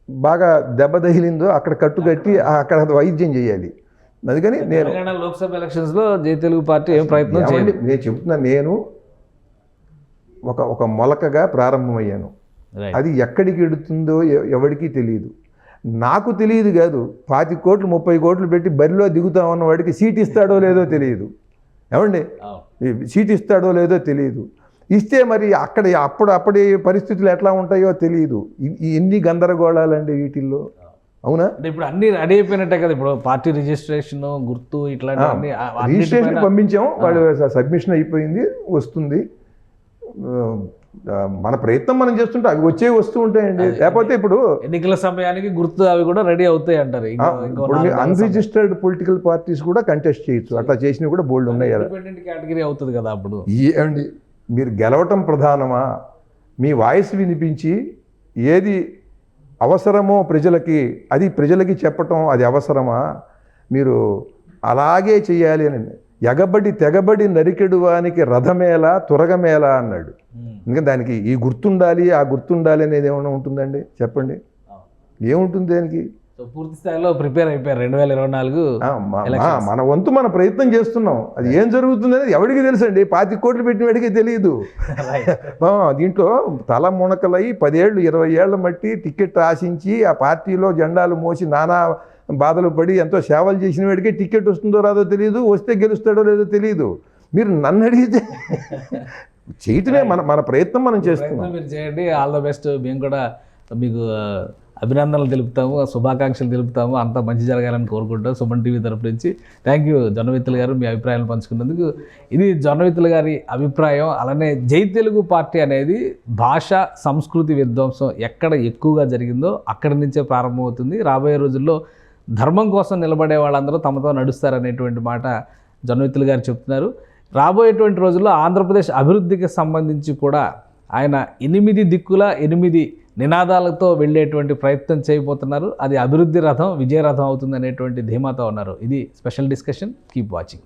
బాగా దెబ్బ తగిలిందో అక్కడ కట్టుకట్టి అక్కడ వైద్యం చేయాలి. అందుకని నేను తెలంగాణ లోక్సభ ఎలక్షన్స్లో జై తెలుగు పార్టీ ఏం ప్రయత్నం చేయండి. నేను చెబుతున్నా, నేను ఒక మొలకగా ప్రారంభమయ్యాను. అది ఎక్కడికి ఎడుతుందో ఎవడికి తెలియదు. నాకు తెలియదు కాదు, 25 కోట్లు 30 కోట్లు పెట్టి బరిలో దిగుతామన్న వాడికి సీట్ ఇస్తాడో లేదో తెలియదు. ఏమండి, సీట్ ఇస్తాడో లేదో తెలియదు. ఇస్తే మరి అప్పటి పరిస్థితులు ఎట్లా ఉంటాయో తెలియదు. ఎన్ని గందరగోళాలండి వీటిల్లో. అవునా? అంటే ఇప్పుడు అన్ని రెడీ అయిపోయినట్టే కదా. ఇప్పుడు పార్టీ రిజిస్ట్రేషన్, గుర్తు, ఇట్లాంటివన్నీ రిజిస్ట్రేషన్ పంపించాం, వాళ్ళు సబ్మిషన్ అయిపోయింది, వస్తుంది. మన ప్రయత్నం మనం చేస్తుంటే అవి వస్తూ ఉంటాయండి. లేకపోతే ఇప్పుడు ఎన్నికల సమయానికి గుర్తు అవి కూడా రెడీ అవుతాయి అంటారు. అన్రిజిస్టర్డ్ పొలిటికల్ పార్టీస్ కూడా కంటెస్ట్ చేయొచ్చు. అట్లా చేసినవి కూడా బోల్డ్ ఉన్నాయి కదా. ఇండిపెండెంట్ కేటగిరీ అవుతుంది కదా అప్పుడు. ఏమండి, మీరు గెలవటం ప్రధానమా? మీ వాయిస్ వినిపించి ఏది అవసరమో ప్రజలకి అది ప్రజలకి చెప్పటం అది అవసరమా? మీరు అలాగే చేయాలి అని. ఎగబడి తెగబడి నరికెడు వానికి రథమేలా తురగమేలా అన్నాడు. ఇంకా దానికి ఈ గుర్తుండాలి ఆ గుర్తుండాలి అనేది ఏమైనా ఉంటుందండి? చెప్పండి, ఏముంటుంది దానికి? పూర్తి స్థాయిలో ప్రిపేర్ అయిపోయారు 2024. మన వంతు మన ప్రయత్నం చేస్తున్నాం. అది ఏం జరుగుతుంది అనేది ఎవరికి తెలుసండి? 25 కోట్లు పెట్టిన వాడికి తెలియదు. దీంట్లో తల మునకలై 10 ఏళ్ళు 20 ఏళ్ల మట్టి టికెట్ ఆశించి ఆ పార్టీలో జెండాలు మోసి నానా బాధలు పడి ఎంతో సేవలు చేసిన వాడికి టికెట్ వస్తుందో రాదో తెలియదు, వస్తే గెలుస్తాడో లేదో తెలియదు. మీరు నన్ను అడిగితే చేయటమే మన ప్రయత్నం మనం చేస్తున్నాం. మీరు చేయండి. All the best. మేము కూడా మీకు అభినందనలు తెలుపుతాము, శుభాకాంక్షలు తెలుపుతాము. అంతా మంచి జరగాలని కోరుకుంటాం సుమన్ టీవీ తరపు నుంచి. థ్యాంక్ యూ జొన్నవిత్తుల గారు, మీ అభిప్రాయాలను పంచుకున్నందుకు. ఇది జొన్నవిత్తుల గారి అభిప్రాయం. అలానే జై తెలుగు పార్టీ అనేది భాష సంస్కృతి విధ్వంసం ఎక్కడ ఎక్కువగా జరిగిందో అక్కడి నుంచే ప్రారంభమవుతుంది. రాబోయే రోజుల్లో ధర్మం కోసం నిలబడే వాళ్ళందరూ తమతో నడుస్తారనేటువంటి మాట జొన్నవిత్తుల గారు చెప్తున్నారు. రాబోయేటువంటి రోజుల్లో ఆంధ్రప్రదేశ్ అభివృద్ధికి సంబంధించి కూడా ఆయన 8 దిక్కుల 8 నినాదాలతో వెళ్ళేటువంటి ప్రయత్నం చేయబోతున్నారు. అది అభివృద్ధి రథం, విజయ రథం అవుతుంది అనేటువంటి ధీమాతో ఉన్నారు. ఇది స్పెషల్ డిస్కషన్. Keep watching.